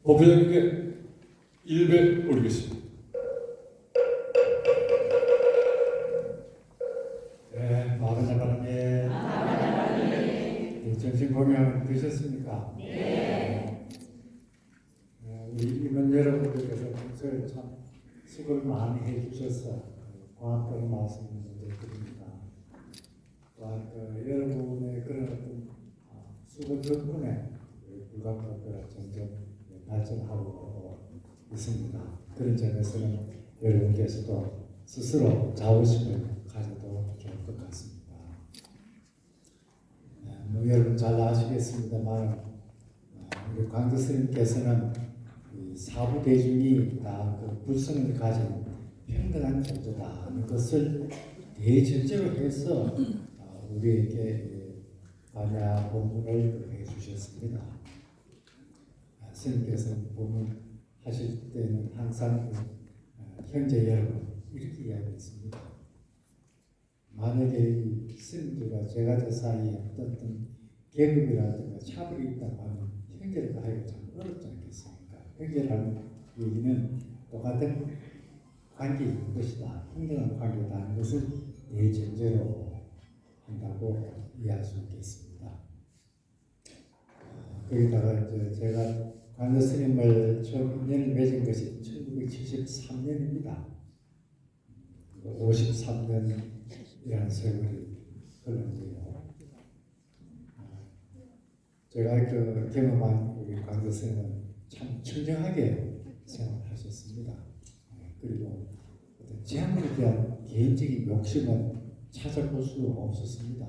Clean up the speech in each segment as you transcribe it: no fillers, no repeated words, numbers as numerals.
법회장님께 일배 올리겠습니다. 네, 마흔여덟님. 정신 공연 되셨습니까? 네. 우리 임원 여러분들께서 평소에 참 수고를 많이 해주셔서 고맙다는 말씀을 드립니다. 또한 여러분의 그런 어떤 수고 덕분에 불가피가 점점 발전하고 있습니다. 그런 점에서는 여러분께서도 스스로 자부심을 가져도 좋을 것 같습니다. 여러분 잘 아시겠습니다만 우리 광주 스님께서는 사부 대중이 다 그 불성을 가진 평등한 존재다는 것을 대전제로 해서 우리에게 반야 본문을 해주셨습니다. 스님께서는 본문하실 때는 항상 형제 여러분 이렇게 이야기했습니다. 만약에 이 스님들과 제가들 사이에 어떤 계급이라든가 차별이 있다고 하면 형제를 하기가 참 어렵지 않겠습니까? 형제라는 얘기는 똑같은 관계인 것이다. 평등한 관계다는 것을 대전제로 한다고 이해할 수 있겠습니다. 거기다가 이제 제가 광주 스님을 처음 인연을 맺은 것이 1973년입니다. 53년이라는 세월이 흘렀는데요. 제가 경험한 우리 광주 스님은 참 청정하게 생활하셨습니다. 그리고 어떤 재물에 대한 개인적인 욕심은 찾아볼 수 없었습니다.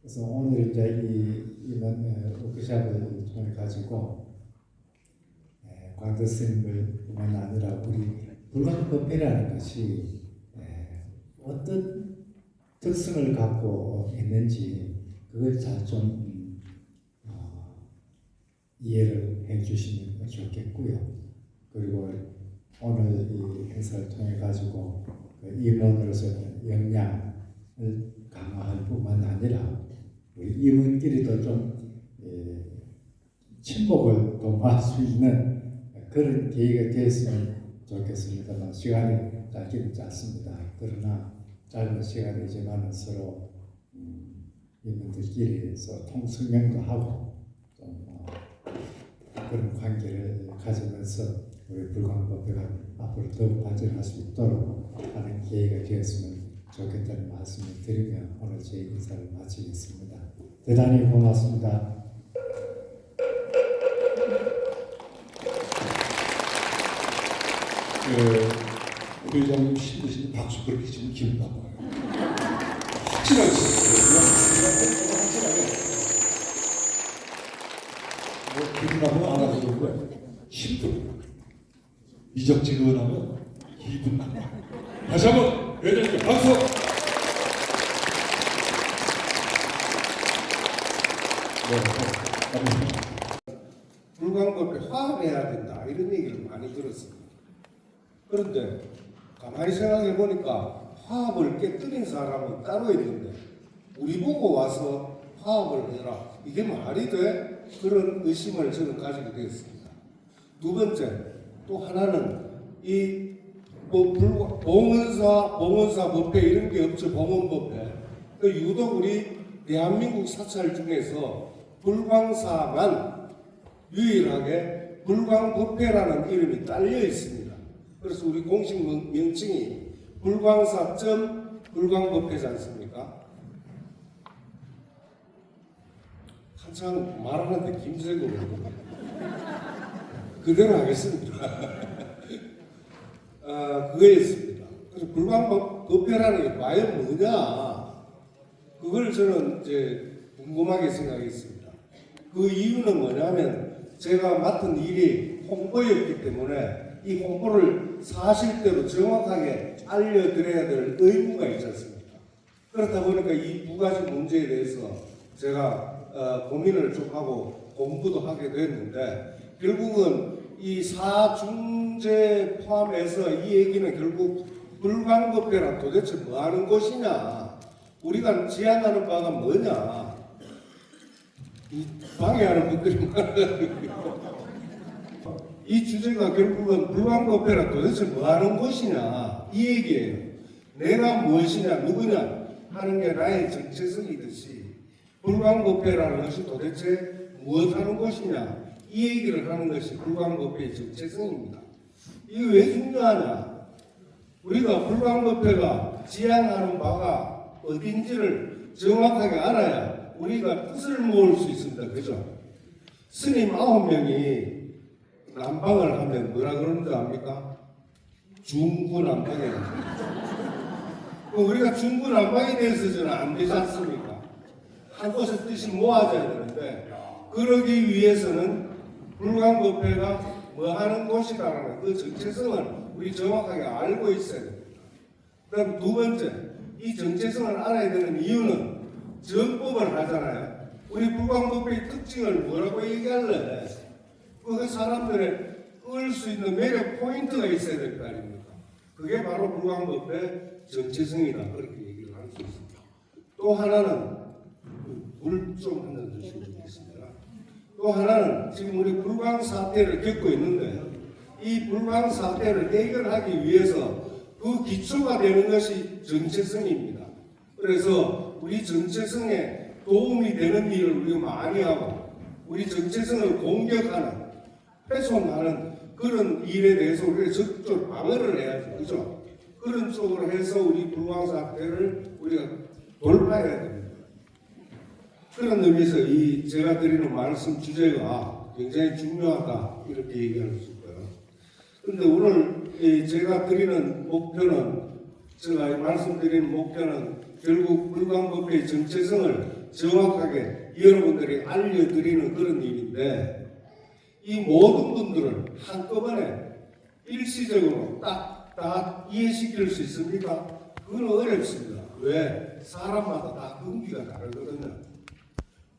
그래서 오늘 이제 이 워크숍을 통해 가지고 광주 스님을 뿐만 아니라 우리 불광법회라는 것이 어떤 특성을 갖고 있는지 그걸 잘 좀 이해를 해주시면 좋겠고요. 그리고 오늘 이 행사를 통해 가지고 임원으로서 역량을 강화할 뿐만 아니라 우리 임원끼리도 좀 친목을 도모할 수 있는 그런 계기가 되었으면 좋겠습니다만 시간이 짧기는 짧습니다. 그러나 짧은 시간이지만 서로 임원들끼리서 통성명도 하고 좀 그런 관계를 가지면서 우리 불광법회가 앞으로 더욱 발전할 수 있도록 하는 기회가 되었으면 좋겠다는 말씀을 드리며 오늘 제 인사를 마치겠습니다. 대단히 고맙습니다. 우리 회장님 힘드신 박수 그렇게 치면 기분 나빠요. 확실하게 확실하게 기분 나쁘면 안 하는 거예요. 힘들어. 미적지근하면 기분 나빠. 다시 한번 회장님 박수. 불광법에 화합해야 된다 이런 얘기를 많이 들었습니다. 그런데 가만히 생각해 보니까 화합을 깨뜨린 사람은 따로 있는데 우리 보고 와서 화합을 해라 이게 말이 돼? 그런 의심을 저는 가지게 되었습니다. 두 번째 또 하나는 이 봉헌사 법회 이런 게 없죠. 봉헌법회. 유독 우리 대한민국 사찰 중에서 불광사만 유일하게 불광법회라는 이름이 딸려 있습니다. 그래서 우리 공식 명칭이 불광사.불광법회지 않습니까? 한참 말하는데 김새고 그대로 하겠습니다. 그거였습니다. 그래서 불광법회라는 게 과연 뭐냐? 그걸 저는 이제 궁금하게 생각했습니다. 그 이유는 뭐냐면 제가 맡은 일이 홍보였기 때문에 이 홍보를 사실대로 정확하게 알려드려야 될 의무가 있지 않습니까? 그렇다 보니까 이 두 가지 문제에 대해서 제가 고민을 좀 하고 공부도 하게 됐는데 결국은 이 사중제 포함해서 이 얘기는 결국 불광법회란 도대체 뭐 하는 곳이냐? 우리가 제안하는 바가 뭐냐? 이 방해하는 분들이 많아요. 이 주제가 결국은 불광법회라 도대체 뭐 하는 곳이냐 이 얘기예요. 내가 무엇이냐 누구냐 하는 게 나의 정체성이듯이 불광법회라는 것이 도대체 무엇 하는 곳이냐 이 얘기를 하는 것이 불광법회의 정체성입니다. 이게 왜 중요하냐? 우리가 불광법회가 지향하는 바가 어딘지를 정확하게 알아야 우리가 뜻을 모을 수 있습니다. 그죠? 스님 9명이 난방을 하면 뭐라 그러는 줄 압니까? 중구난방이에요. 우리가 중구난방이 돼서는 안 되지 않습니까? 한 곳에 뜻이 모아져야 되는데 그러기 위해서는 불광법회가 뭐 하는 곳이다라는 그 정체성을 우리 정확하게 알고 있어야 됩니다. 그다음 두 번째, 이 정체성을 알아야 되는 이유는 정법을 하잖아요. 우리 불광법회의 특징을 뭐라고 얘기할래? 그 사람들의 끌 수 있는 매력 포인트가 있어야 될 거 아닙니까? 그게 바로 불광법회 정체성이다. 그렇게 얘기를 할 수 있습니다. 또 하나는 물 좀 한잔 주시면 좋겠습니다. 또 하나는 지금 우리 불광 사태를 겪고 있는데 이 불광 사태를 해결하기 위해서 그 기초가 되는 것이 정체성입니다. 그래서 우리 정체성에 도움이 되는 일을 우리가 많이 하고 우리 정체성을 공격하는 훼손하는 그런 일에 대해서 우리가 적극적으로 방어를 해야죠. 그죠? 그런 쪽으로 해서 우리 불광 사태를 우리가 돌파해야 됩니다. 그런 의미에서 이 제가 드리는 말씀 주제가 굉장히 중요하다 이렇게 얘기할 수 있고요. 그런데 오늘 제가 드리는 목표는 제가 말씀드리는 목표는 결국 불광법회의 정체성을 정확하게 여러분들이 알려드리는 그런 일인데 이 모든 분들을 한꺼번에 일시적으로 딱 다 이해시킬 수 있습니까? 그건 어렵습니다. 왜? 사람마다 다 근기가 다르거든요.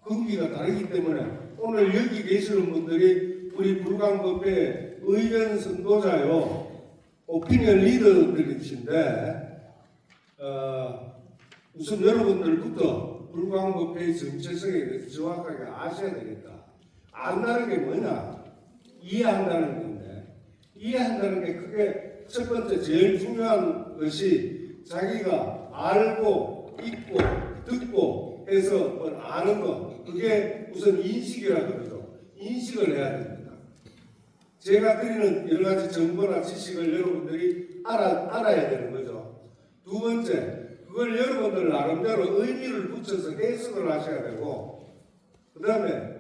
근기가 다르기 때문에 오늘 여기 계시는 분들이 우리 불광법회 의견 선도자요, 오피니언 리더들이신데 우선 여러분들부터 불광법회의 정체성에 대해서 정확하게 아셔야 되겠다. 안다는 게 뭐냐? 이해한다는 건데 이해한다는 게 크게 첫 번째 제일 중요한 것이 자기가 알고 있고 듣고 해서 뭘 아는 것 그게 우선 인식이라 그러죠. 인식을 해야 됩니다. 제가 드리는 여러 가지 정보나 지식을 여러분들이 알아야 되는 거죠. 두 번째 그걸 여러분들 나름대로 의미를 붙여서 해석을 하셔야 되고 그 다음에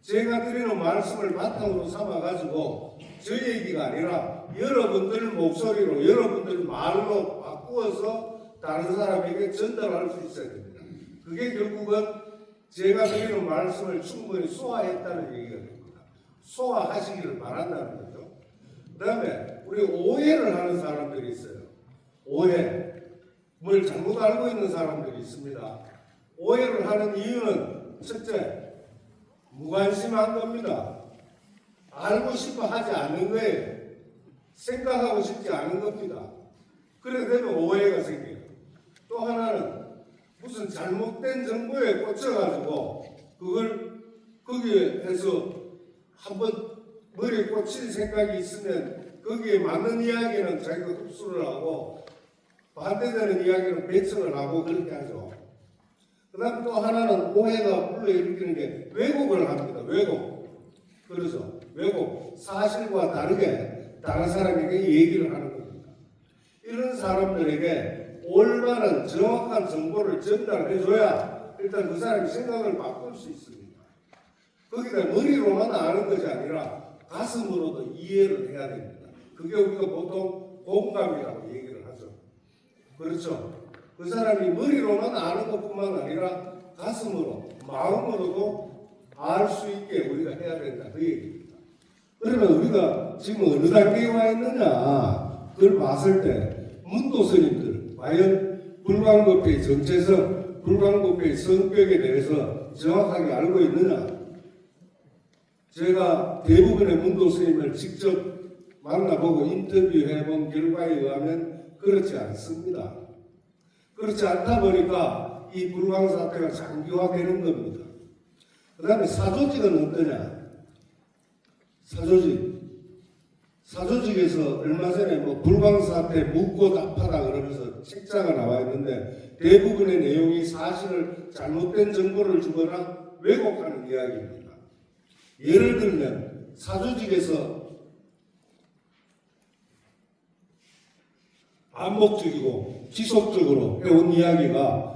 제가 드리는 말씀을 바탕으로 삼아가지고 저 얘기가 아니라 여러분들 목소리로 여러분들 말로 바꾸어서 다른 사람에게 전달할 수 있어야 됩니다. 그게 결국은 제가 드리는 말씀을 충분히 소화했다는 얘기가 됩니다. 소화하시기를 바란다는 거죠. 그 다음에 우리 오해를 하는 사람들이 있어요. 오해. 뭘 잘못 알고 있는 사람들이 있습니다. 오해를 하는 이유는 첫째, 무관심한 겁니다. 알고 싶어 하지 않는 거예요. 생각하고 싶지 않은 겁니다. 그래 되면 오해가 생겨요. 또 하나는 무슨 잘못된 정보에 꽂혀가지고 그걸 거기에 해서 한번 머리에 꽂힌 생각이 있으면 거기에 맞는 이야기는 자기가 흡수를 하고 반대되는 이야기는 배척을 하고 그렇게 하죠. 그 다음 또 하나는 오해가 불러일으키는 게 왜곡을 합니다. 왜곡. 그래서 왜곡. 사실과 다르게 다른 사람에게 얘기를 하는 겁니다. 이런 사람들에게 올바른 정확한 정보를 전달해줘야 일단 그 사람이 생각을 바꿀 수 있습니다. 거기다 머리로만 아는 것이 아니라 가슴으로도 이해를 해야 됩니다. 그게 우리가 보통 공감이라고 얘기를 하죠. 그렇죠. 그 사람이 머리로만 아는 것뿐만 아니라 가슴으로, 마음으로도 알 수 있게 우리가 해야 된다. 그 얘기입니다. 그러면 우리가 지금 어느 단계에 와 있느냐, 그걸 봤을 때, 문도스님들, 과연 불광법회의 정체성, 불광법회의 성격에 대해서 정확하게 알고 있느냐? 제가 대부분의 문도스님을 직접 만나보고 인터뷰해본 결과에 의하면 그렇지 않습니다. 그렇지 않다 보니까 이 불광 사태가 장기화되는 겁니다. 그 다음에 사조직은 어떠냐? 사조직에서 얼마 전에 뭐 불광사태 묻고 답하다 그러면서 책자가 나와 있는데 대부분의 내용이 사실을 잘못된 정보를 주거나 왜곡하는 이야기입니다. 예를 들면 사조직에서 반복적이고 지속적으로 해온 이야기가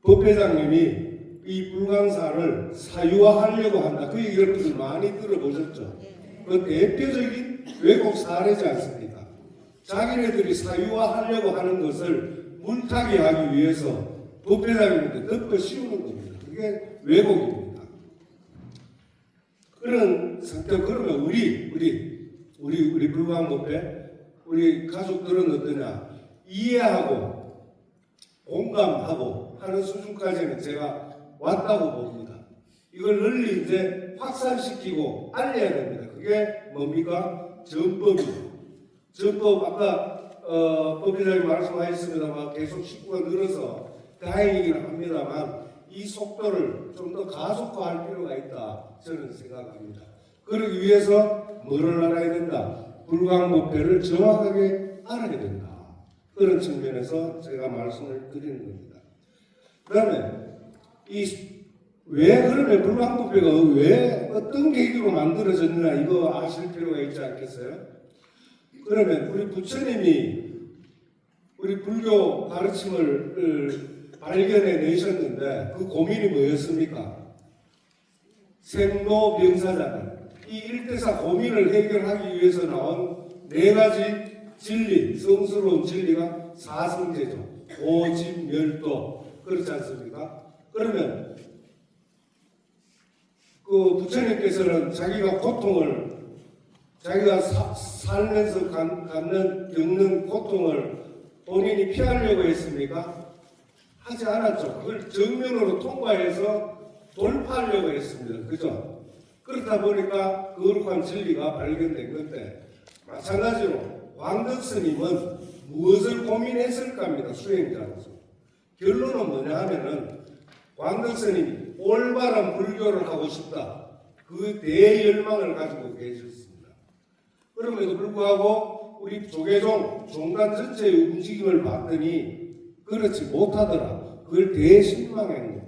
법 회장님이 이 불광사를 사유화하려고 한다. 그 얘기를 많이 들어보셨죠? 그 대표적인 왜곡 사례지 않습니까? 자기네들이 사유화하려고 하는 것을 물타기 하기 위해서 법 회장님한테 덮어 씌우는 겁니다. 그게 왜곡입니다. 그런 상태, 그러면 우리 불광법회 우리 가족들은 어떠냐? 이해하고 공감하고 하는 수준까지는 제가 왔다고 봅니다. 이걸 널리 이제 확산시키고 알려야 됩니다. 그게 뭡니까? 전법이에요. 전법 아까 법의장님 말씀하셨습니다만 계속 식구가 늘어서 다행이긴 합니다만 이 속도를 좀 더 가속화할 필요가 있다 저는 생각합니다. 그러기 위해서 뭐를 알아야 된다? 불광법회를 정확하게 알아야 된다. 그런 측면에서 제가 말씀을 드리는 겁니다. 그 다음에 왜 그러면 불광법회가 왜 어떤 계기로 만들어졌느냐 이거 아실 필요가 있지 않겠어요? 그러면 우리 부처님이 우리 불교 가르침을 발견해 내셨는데 그 고민이 뭐였습니까? 생로병사잖아요. 이 일대사 고민을 해결하기 위해서 나온 네 가지 진리, 성스러운 진리가 사성제죠. 오집멸도 그렇지 않습니까? 그러면 그 부처님께서는 자기가 고통을 자기가 살면서 겪는 고통을 본인이 피하려고 했습니까? 하지 않았죠. 그걸 정면으로 통과해서 돌파하려고 했습니다. 그죠? 그렇다 보니까 거룩한 진리가 발견된 건데 마찬가지로 광덕 스님은 무엇을 고민했을까 합니다. 수행자로서. 결론은 뭐냐 하면은 광덕 스님이 올바른 불교를 하고 싶다. 그 대열망을 가지고 계셨습니다. 그럼에도 불구하고 우리 조계종 종단 전체의 움직임을 봤더니 그렇지 못하더라. 그걸 대신망한 겁니다.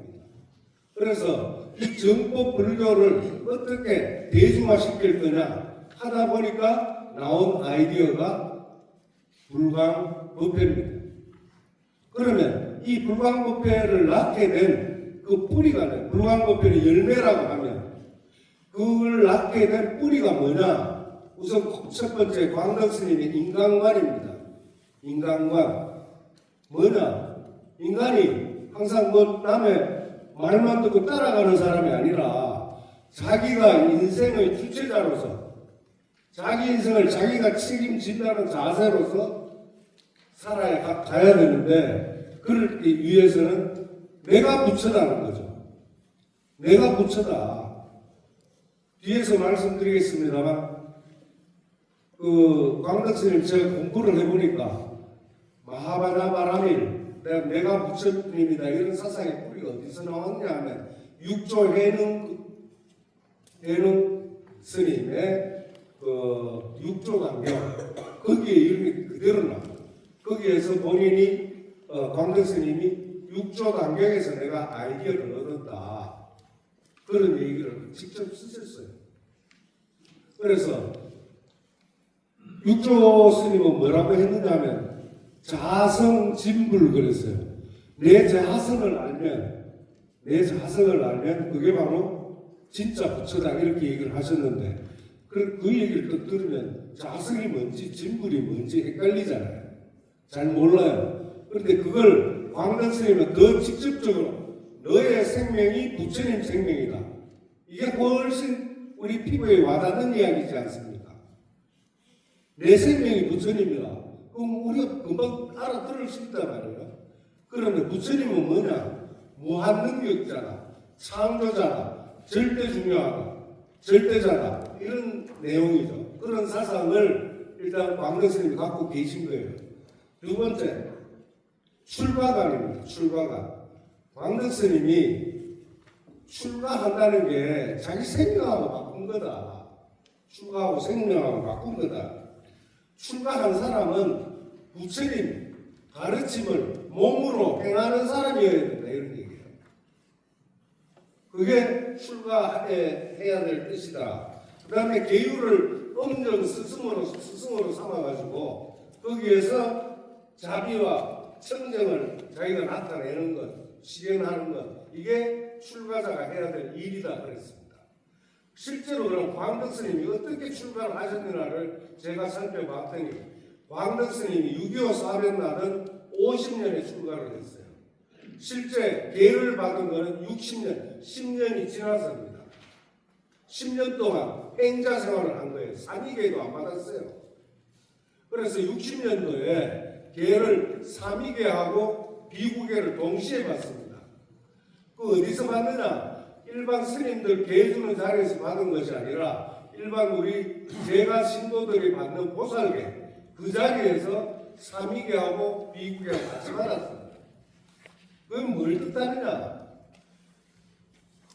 그래서 이 정법 불교를 어떻게 대중화시킬 거냐 하다 보니까 나온 아이디어가 불광법회입니다. 그러면 이 불광법회를 낳게 된 그 뿌리가 불광법회의 열매라고 하면 그걸 낳게 된 뿌리가 뭐냐? 우선 첫 번째 광덕 스님의 인간관입니다. 인간관 뭐냐? 인간이 항상 뭐 남의 말만 듣고 따라가는 사람이 아니라 자기가 인생의 주체자로서 자기 인생을 자기가 책임진다는 자세로서 가야 되는데 그러기 위해서는 내가 부처라는 거죠. 내가 부처다. 뒤에서 말씀드리겠습니다만 그 광덕 스님 제가 공부를 해보니까 마하바라바라밀 내가 부처님이다 이런 사상의 뿌리가 어디서 나왔냐 하면 육조 해능 스님의 그 육조 강경 거기에 이름이 그대로 나와요. 거기에서 본인이 광덕 스님이 육조 강경에서 내가 아이디어를 얻었다 그런 얘기를 직접 쓰셨어요. 그래서 육조 스님은 뭐라고 했느냐 하면 자성진불 그랬어요. 내 자성을 알면 그게 바로 진짜 부처다 이렇게 얘기를 하셨는데 그 얘기를 또 들으면 자성이 뭔지 진불이 뭔지 헷갈리잖아요. 잘 몰라요. 그런데 그걸 광덕 스님은 더 직접적으로 너의 생명이 부처님 생명이다. 이게 훨씬 우리 피부에 와닿는 이야기지 않습니까? 내 생명이 부처님이다. 그럼 우리가 금방 알아들을 수 있단 말이에요. 그런데 부처님은 뭐냐? 무한능력자다. 창조자다. 절대 중요하다. 절대자다. 이런 내용이죠. 그런 사상을 일단 광덕 스님이 갖고 계신 거예요. 두 번째, 출가관입니다. 출가관. 광덕 스님이 출가한다는 게 자기 생명하고 바꾼 거다. 출가하고 생명하고 바꾼 거다. 출가한 사람은 부처님 가르침을 몸으로 행하는 사람이어야 된다. 이런 얘기예요. 그게 출가해야 될 뜻이다. 그 다음에 계율을 엄정 스승으로 삼아가지고 거기에서 자비와 청정을 자기가 나타내는 것, 실현하는 것, 이게 출가자가 해야 될 일이다 그랬습니다. 실제로 그럼 광덕 스님이 어떻게 출가를 하셨느냐를 제가 살펴봤더니 광덕 스님이 6.25 사변 50년에 출가를 했어요. 실제 계를 받은 것은 60년, 10년이 지나서입니다. 10년 동안 행자 생활을 한 거예요. 삼위계도 안 받았어요. 그래서 60년도에 계를 삼위계하고 비구계를 동시에 받습니다. 그 어디서 받느냐? 일반 스님들 계 주는 자리에서 받은 것이 아니라 일반 우리 제가 신도들이 받는 보살계 그 자리에서 삼위계하고 비구계하고 같이 받았습니다. 그건 뭘 뜻하느냐?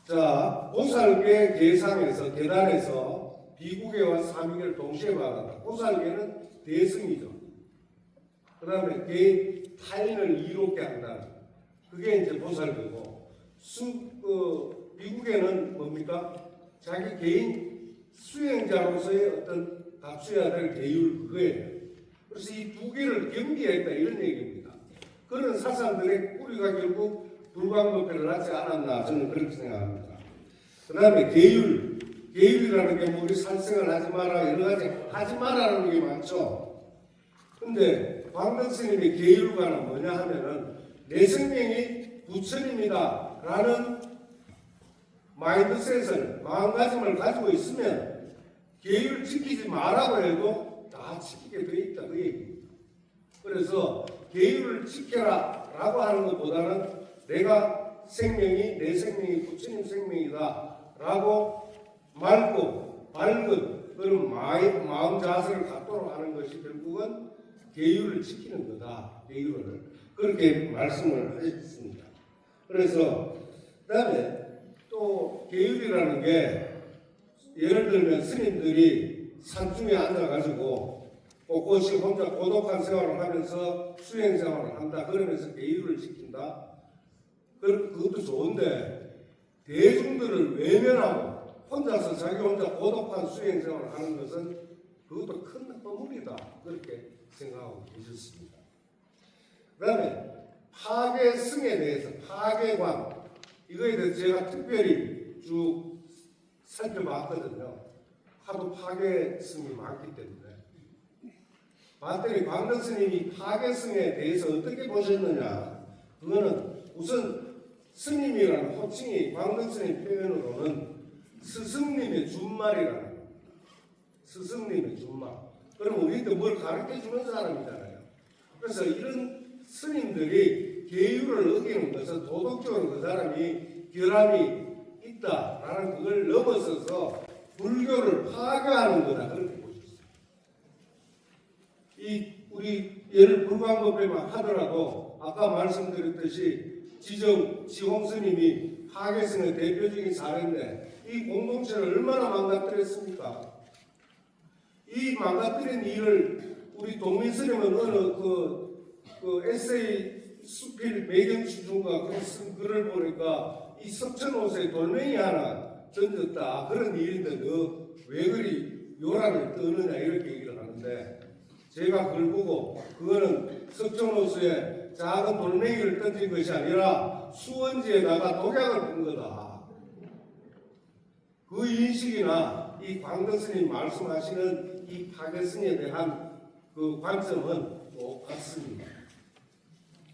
자, 보살계 계상에서 계단에서 비구계와 삼위계를 동시에 받았다. 보살계는 대승이죠. 그 다음에 개인 타인을 이롭게 한다. 그게 이제 보살계고 비구계는 뭡니까? 자기 개인 수행자로서의 어떤 갖춰야 될 계율 그거예요. 그래서 이 두 개를 경계했다 이런 얘기입니다. 그런 사상들의 뿌리가 결국 불광법회를 낳지 않았나 저는 그렇게 생각합니다. 그 다음에 계율이라는 게 뭐 우리 살생을 하지 마라 여러 가지 하지 마라는 게 많죠. 근데 광덕 스님의 계율과는 뭐냐 하면은 내 생명이 부처님이다 라는 마인드셋을 마음가짐을 가지고 있으면 계율 지키지 마라고 해도 다 지키게 돼 있다 그 얘기입니다. 그래서 계율을 지켜라 라고 하는 것보다는 내가 생명이 내 생명이 부처님 생명이다 라고 맑고 밝은 그런 마음 자세를 갖도록 하는 것이 결국은 계율을 지키는 거다. 계율을 그렇게 말씀을 하셨습니다. 그래서 그 다음에 또 계율이라는 게 예를 들면 스님들이 산중에 앉아가지고 꼿꼿이 혼자 고독한 생활을 하면서 수행 생활을 한다. 그러면서 계율을 지킨다. 그것도 좋은데 대중들을 외면하고 혼자서 자기 혼자 고독한 수행 생활을 하는 것은 그것도 큰 허물이다. 그렇게 생각하고 계셨습니다. 그 다음에 파괴승에 대해서 파괴관 이거에 대해서 제가 특별히 쭉 살펴봤거든요. 하도 파괴승이 많기 때문에 봤더니 광덕 스님이 파괴승에 대해서 어떻게 보셨느냐. 그거는 우선 스님이라는 호칭이 광덕 스님 표현으로는 스승님의 준말이라는 겁니다. 스승님의 준말. 그럼 우리도 뭘 가르쳐 주는 사람이잖아요. 그래서 이런 스님들이 계율을 어기는 것은 도덕적으로 그 사람이 결함이 있다라는 그걸 넘어서서 불교를 파괴하는 거다 그렇게 보셨어요. 우리 예를 불광법회만 하더라도 아까 말씀드렸듯이 지홍 스님이 파괴승의 대표적인 사례인데 이 공동체를 얼마나 망가뜨렸습니까? 이 망가뜨린 일을 우리 동민스님은 어느 그 에세이 수필 매경추중과 쓴 글을 보니까 이 석천호수에 돌멩이 하나 던졌다 그런 일인데 너 왜 그리 요란을 떠느냐 이렇게 얘기를 하는데 제가 그걸 보고 그거는 석천호수에 작은 돌멩이를 던진 것이 아니라 수원지에다가 독약을 푼 거다. 그 인식이나 이 광덕 스님 말씀하시는 이 파괴승에 대한 그 관점은 똑같습니다.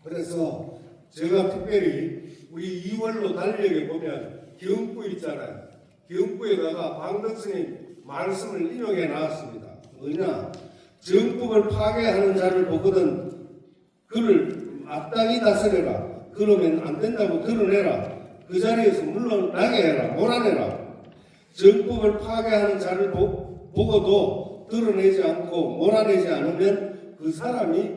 그래서 제가 특별히 우리 2월로 달력에 보면 경부 있잖아요. 경부에다가 광덕 스님 말씀을 인용해 놨습니다. 뭐냐? 정법을 파괴하는 자를 보거든 그를 마땅히 다스려라. 그러면 안 된다고 드러내라. 그 자리에서 물러나게 해라. 몰아내라. 정법을 파괴하는 자를 보고도 드러내지 않고 몰아내지 않으면 그 사람이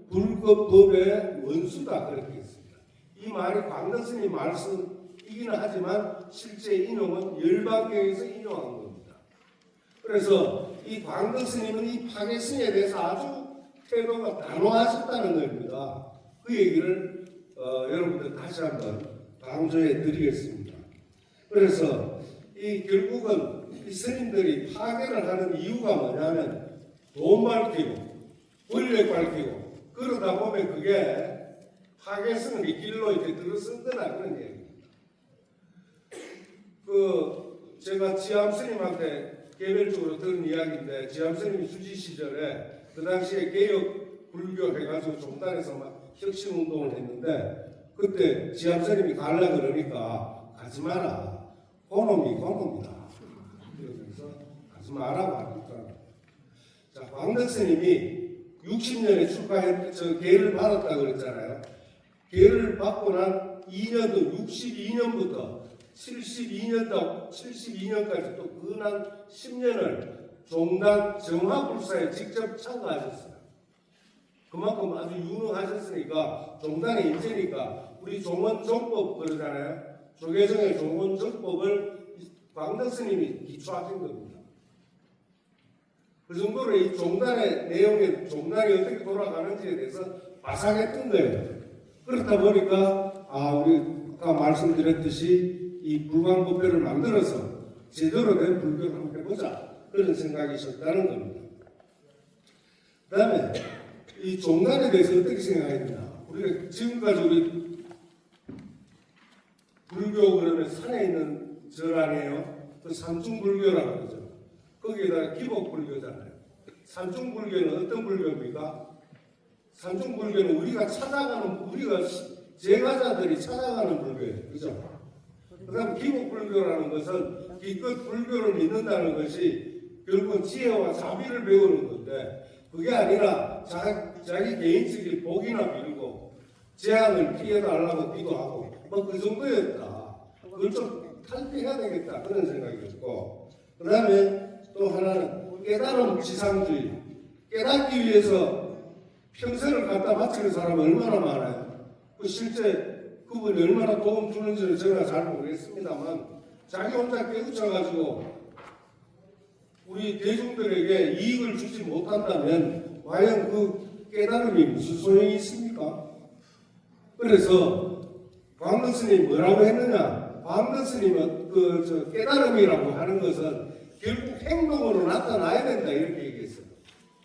불법법의 원수다 그렇게 했습니다. 이 말이 광덕 스님 말씀 이기는 하지만 실제 인용은 열반경에서 인용한 겁니다. 그래서 이 광덕 스님은 이 파괴승에 대해서 아주 태도가 단호하셨다는 겁니다. 그 얘기를 여러분들 다시 한번 강조해 드리겠습니다. 그래서 이 결국은 이 스님들이 파괴를 하는 이유가 뭐냐면 돈 밝히고 권력 밝히고 그러다 보면 그게 파괴성을 이 길로 이렇게 들어선거나 그런 얘기입니다. 제가 지암 스님한테 개별적으로 들은 이야기인데 지암 스님이 수지 시절에 그 당시에 개혁 불교 해가지고 종단에서 막 혁신 운동을 했는데 그때 지암 스님이 가려 그러니까 가지 마라. 그놈이다. 그러면서 가지 마라고 하니까 자 광덕 스님이 60년에 계를 받았다 그랬잖아요. 계를 받고 난 2년도 62년부터 72년까지 또 근한 10년을 종단 정화불사에 직접 참가하셨어요. 그만큼 아주 유능하셨으니까 종단의 인재니까 우리 종원종법 그러잖아요. 조계종의 종원종법을 광덕 스님이 기초하신 겁니다. 그 정도로 이 종단의 내용에 종단이 어떻게 돌아가는지에 대해서 빠삭했던 거예요. 그렇다 보니까 우리 아까 말씀드렸듯이 이 불광법회를 만들어서 제대로 된 불교를 한번 해보자 그런 생각이셨다는 겁니다. 그 다음에 이 종단에 대해서 어떻게 생각했냐. 우리가 지금까지 우리 불교 그러면 산에 있는 절 아니에요? 그 산중불교라고 그러죠. 거기에다가 기복불교잖아요. 산중불교는 어떤 불교입니까? 산중불교는 우리가 제가자들이 찾아가는 불교예요. 그죠? 그 다음 기복불교라는 것은 기껏 불교를 믿는다는 것이 결국은 지혜와 자비를 배우는 건데 그게 아니라 자기 개인적인 복이나 빌고 재앙을 피해달라고 기도하고 뭐 그 정도였다. 그걸 좀 탈피해야 되겠다 그런 생각이었고 그 다음에 또 하나는 깨달음 지상주의. 깨닫기 위해서 평생을 갖다 바치는 사람은 얼마나 많아요. 실제 그분이 얼마나 도움 주는지는 제가 잘 모르겠습니다만 자기 혼자 깨우쳐가지고 우리 대중들에게 이익을 주지 못한다면 과연 그 깨달음이 무슨 소용이 있습니까? 그래서 광덕 스님이 뭐라고 했느냐? 광덕 스님은 깨달음이라고 하는 것은 결국 행동으로 나타나야 된다 이렇게 얘기했어요.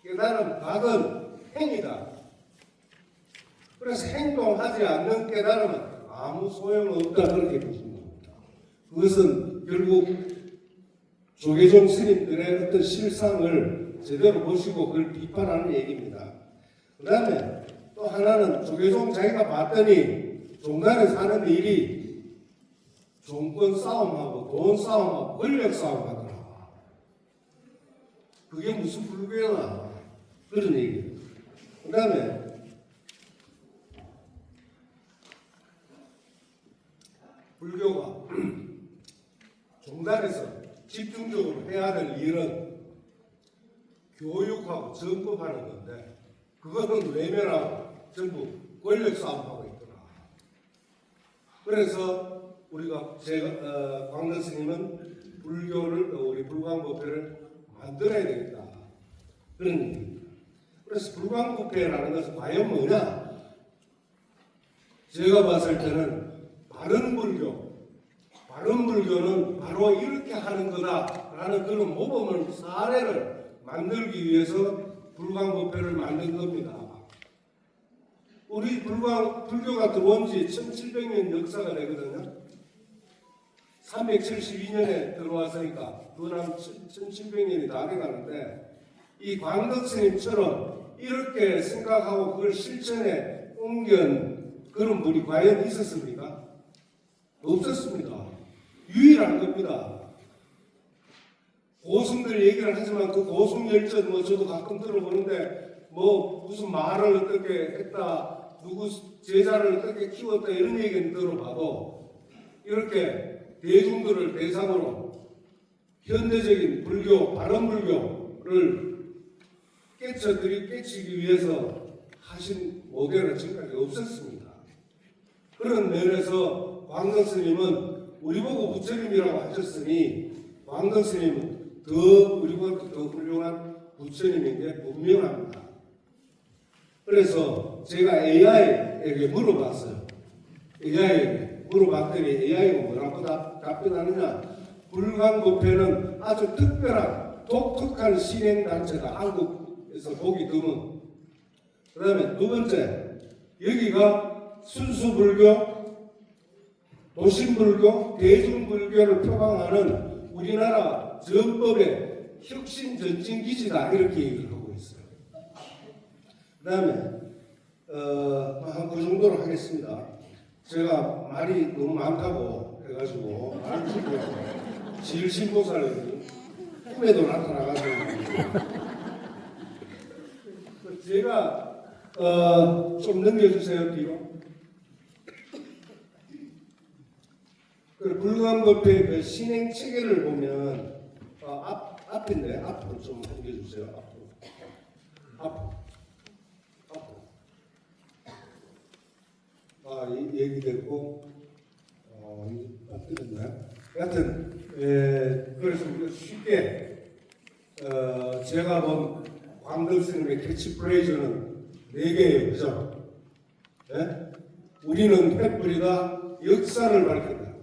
깨달음, 각은 행이다. 그래서 행동하지 않는 깨달음은 아무 소용없다 그렇게 보시는 겁니다. 그것은 결국 조계종 스님들의 어떤 실상을 제대로 보시고 그걸 비판하는 얘기입니다. 그 다음에 또 하나는 조계종 자기가 봤더니 종단에 사는 일이 종권 싸움하고 돈 싸움하고 권력 싸움하더라. 그게 무슨 불교야? 그런 얘기예요. 그 다음에 불교가 종단에서 집중적으로 해야 될 일은 교육하고 정법하는 건데 그거는 외면하고 전부 권력 싸움하고 있더라. 그래서 제가 광덕 스님은 불교를 우리 불광법회를 만들어야 되겠다 그런 얘기입니다. 그래서 불광법회라는 것은 과연 뭐냐? 제가 봤을 때는 바른 불교는 바로 이렇게 하는 거다라는 그런 모범을 사례를 만들기 위해서 불광법회를 만든 겁니다. 우리 불교가 들어온 지 1700년 역사가 되거든요. 372년에 들어왔으니까 그남 1700년이 다 돼가는데 이 광덕 스님처럼 이렇게 생각하고 그걸 실천에 옮긴 그런 분이 과연 있었습니까? 없었습니다. 유일한 겁니다. 고승들 얘기를 하지만 그 고승 열전 저도 가끔 들어보는데 무슨 말을 어떻게 했다, 누구 제자를 어떻게 키웠다 이런 얘기는 들어봐도 이렇게 대중들을 대상으로 현대적인 불교, 바른 불교를 깨치기 위해서 하신 모델은 지금까지 없었습니다. 그런 면에서 광덕 스님은 우리 보고 부처님이라고 하셨으니 광덕 스님은 우리보다 더 훌륭한 부처님인 게 분명합니다. 그래서 제가 AI에게 물어봤어요. AI에게 물어봤더니 AI가 뭐라고 답변하느냐. 불광법회는 아주 특별한 독특한 신행단체다. 한국에서 보기 드문. 그 다음에 두 번째, 여기가 순수불교, 도신불교, 대중불교를 표방하는 우리나라 전법의 혁신 전진기지다. 이렇게 얘기를 하고 있어요. 그 다음에 한 그 정도로 하겠습니다. 제가 말이 너무 많다고 해가지고 질신보살 꿈에도 나타나가지고 제가 좀 넘겨주세요. 뒤로. 그 불광법회 그 신행 체계를 보면 앞인데 앞으로 좀 넘겨주세요. 앞으로. 이 얘기됐고, 틀렸나요? 여하튼, 그래서 우리가 쉽게, 제가 본 광덕 스님의 캐치프레이즈는 4개예요. 그죠? 네? 우리는 횃불이다, 역사를 밝힌다.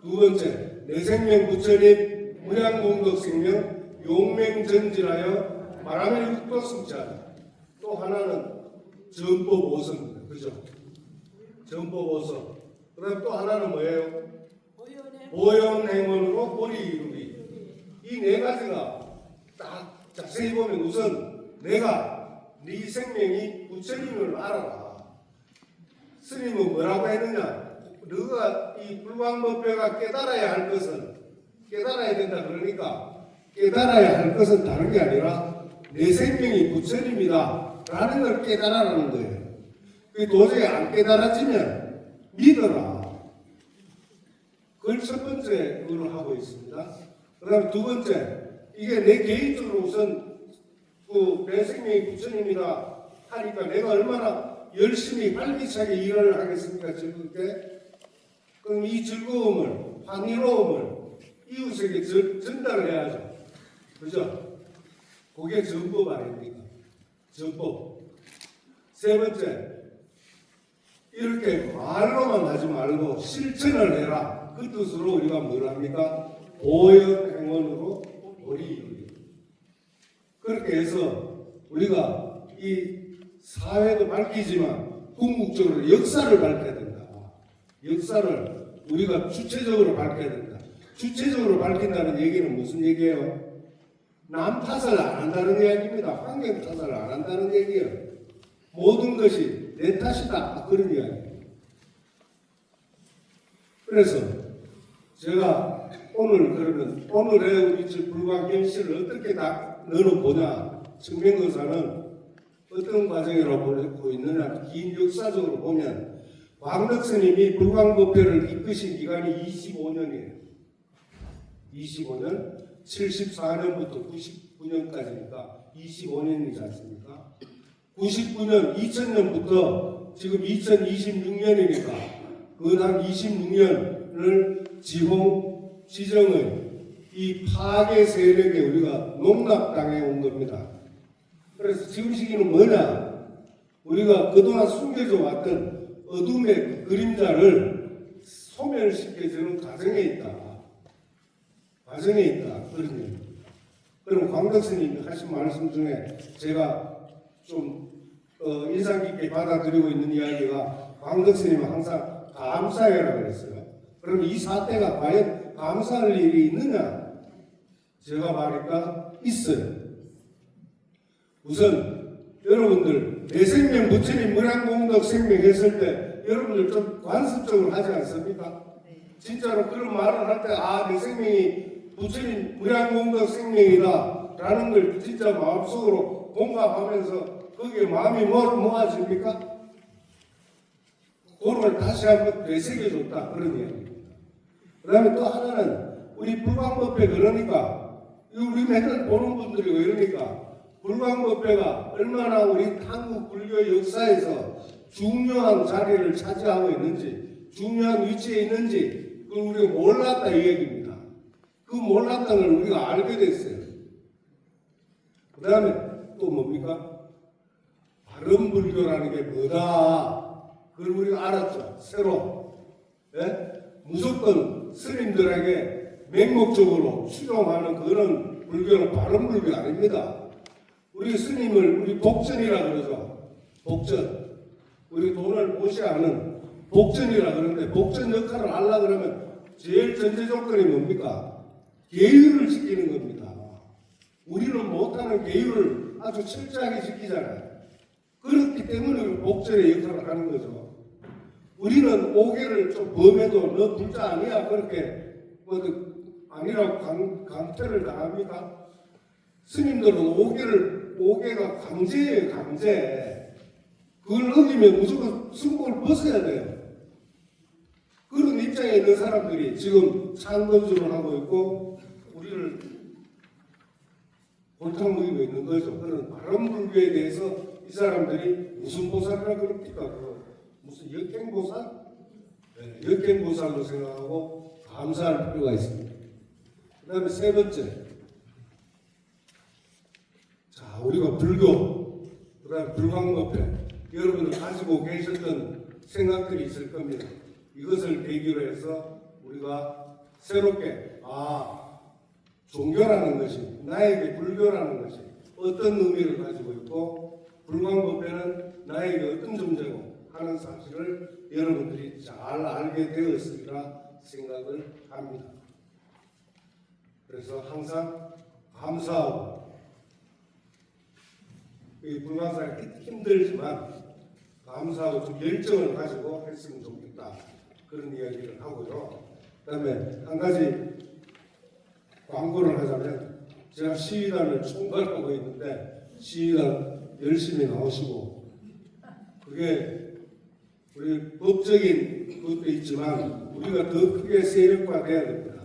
두 번째, 내생명 부처님, 무량공덕 생명, 용맹전진하여 말하면 육도승자. 또 하나는 전법 5성입니다. 그죠? 전법 5성. 그 다음 또 하나는 뭐예요? 보현행원으로 보리 이루기. 이 4가지가 딱 자세히 보면 우선 내가 네 생명이 부처님을 알아라. 스님은 뭐라고 했느냐? 너가 이 불광법회가 깨달아야 할 것은 깨달아야 된다. 그러니까 깨달아야 할 것은 다른 게 아니라 내 생명이 부처님이다 라는 걸 깨달아라는 거예요. 그게 도저히 안 깨달아지면 믿어라. 그걸 첫 번째로 하고 있습니다. 그 다음에 두 번째, 이게 내 개인적으로 우선 내 생명이 부처님이다 하니까 내가 얼마나 열심히 활기차게 일을 하겠습니까? 즐겁게. 그럼 이 즐거움을, 환희로움을 이웃에게 전달을 해야죠. 그죠? 그게 전법 아닙니까? 전법. 세 번째, 이렇게 말로만 하지 말고 실천을 해라. 그 뜻으로 우리가 뭘 합니까? 보현행원으로 보리. 그렇게 해서 우리가 이 사회도 밝히지만 궁극적으로 역사를 밝혀야 된다. 역사를 우리가 주체적으로 밝혀야 된다. 주체적으로 밝힌다는 얘기는 무슨 얘기예요? 남 탓을 안 한다는 이야기입니다. 환경 탓을 안 한다는 얘기예요. 모든 것이 내 탓이다. 그런 이야기예요. 그래서 제가 오늘 그러면 오늘의 우리 불광 현실을 어떻게 다 넣어보냐. 청명거사는 어떤 과정이라고 보고 있느냐. 긴 역사적으로 보면 광덕 스님이 불광법회를 이끄신 기간이 25년이에요. 25년, 74년부터 99년까지니까 25년이지 않습니까? 99년, 2000년부터 지금 2026년이니까 그한 26년을 지홍, 지정의 이 파괴 세력에 우리가 농락당해 온 겁니다. 그래서 지금 시기는 뭐냐? 우리가 그동안 숨겨져 왔던 어둠의 그림자를 소멸시켜주는 과정에 있다. 과정에 있다. 그런 얘기입니다. 그럼 광덕 스님이 하신 말씀 중에 제가 좀 인상 깊게 받아들이고 있는 이야기가 광덕 스님은 항상 감사해라 그랬어요. 그럼 이 사태가 과연 감사할 일이 있느냐? 제가 말할까? 있어요. 우선 여러분들 내 생명 부처님 무량공덕 생명 했을 때 여러분들 좀 관습적으로 하지 않습니까? 진짜로 그런 말을 할 때 내 생명이 부처님 무량공덕 생명이다 라는 걸 진짜 마음속으로 공감하면서 거기에 마음이 모아집니까? 그걸 다시 한번 되새겨줬다 그런 이야기입니다. 그 다음에 또 하나는 우리 불광법회 그러니까 우리 맨날 보는 분들이고 이러니까 불광법회가 얼마나 우리 한국 불교 역사에서 중요한 자리를 차지하고 있는지 중요한 위치에 있는지 그걸 우리가 몰랐다 이 얘기입니다. 그 몰랐다는 걸 우리가 알게 됐어요. 그 다음에 또 뭡니까? 바른불교라는 게 뭐다. 그걸 우리가 알았죠. 새로. 예? 무조건 스님들에게 맹목적으로 추종하는 그런 불교는 바른불교 아닙니다. 우리 스님을 우리 복전이라 그러죠. 복전. 우리 돈을 무시하는 복전이라 그러는데 복전 역할을 하려고 그러면 제일 전제 조건이 뭡니까? 계율을 지키는 겁니다. 우리는 못하는 계율을 아주 철저하게 지키잖아요. 그렇기 때문에 복전의 역할을 하는 거죠. 우리는 오계를 좀 범해도 너 불자 아니야 그렇게 아니라고 강퇴를 당합니까? 스님들은 오계가 강제예요, 강제. 그걸 어기면 무조건 승복을 벗어야 돼요. 그런 입장에 있는 사람들이 지금 창건주를 하고 있고 우리를 골탕 먹이고 있는 거죠. 그런 바른불교에 대해서 이 사람들이 무슨 보살이라 그럽니까? 무슨 역행보살? 네, 역행보살로 생각하고 감사할 필요가 있습니다. 그 다음에 세 번째. 자, 우리가 불교, 그 다음에 불광법회, 여러분들 가지고 계셨던 생각들이 있을 겁니다. 이것을 계기로 해서 우리가 새롭게, 종교라는 것이, 나에게 불교라는 것이 어떤 의미를 가지고 있고, 불광법회는 나에게 어떤 존재고 하는 사실을 여러분들이 잘 알게 되었으리라 생각을 합니다. 그래서 항상 감사하고, 이 불광사가 힘들지만 감사하고 좀 열정을 가지고 했으면 좋겠다. 그런 이야기를 하고요. 그 다음에 한 가지 광고를 하자면 제가 시위단을 총괄하고 있는데 시위단 열심히 나오시고 그게 우리 법적인 것도 있지만 우리가 더 크게 세력화돼야 됩니다.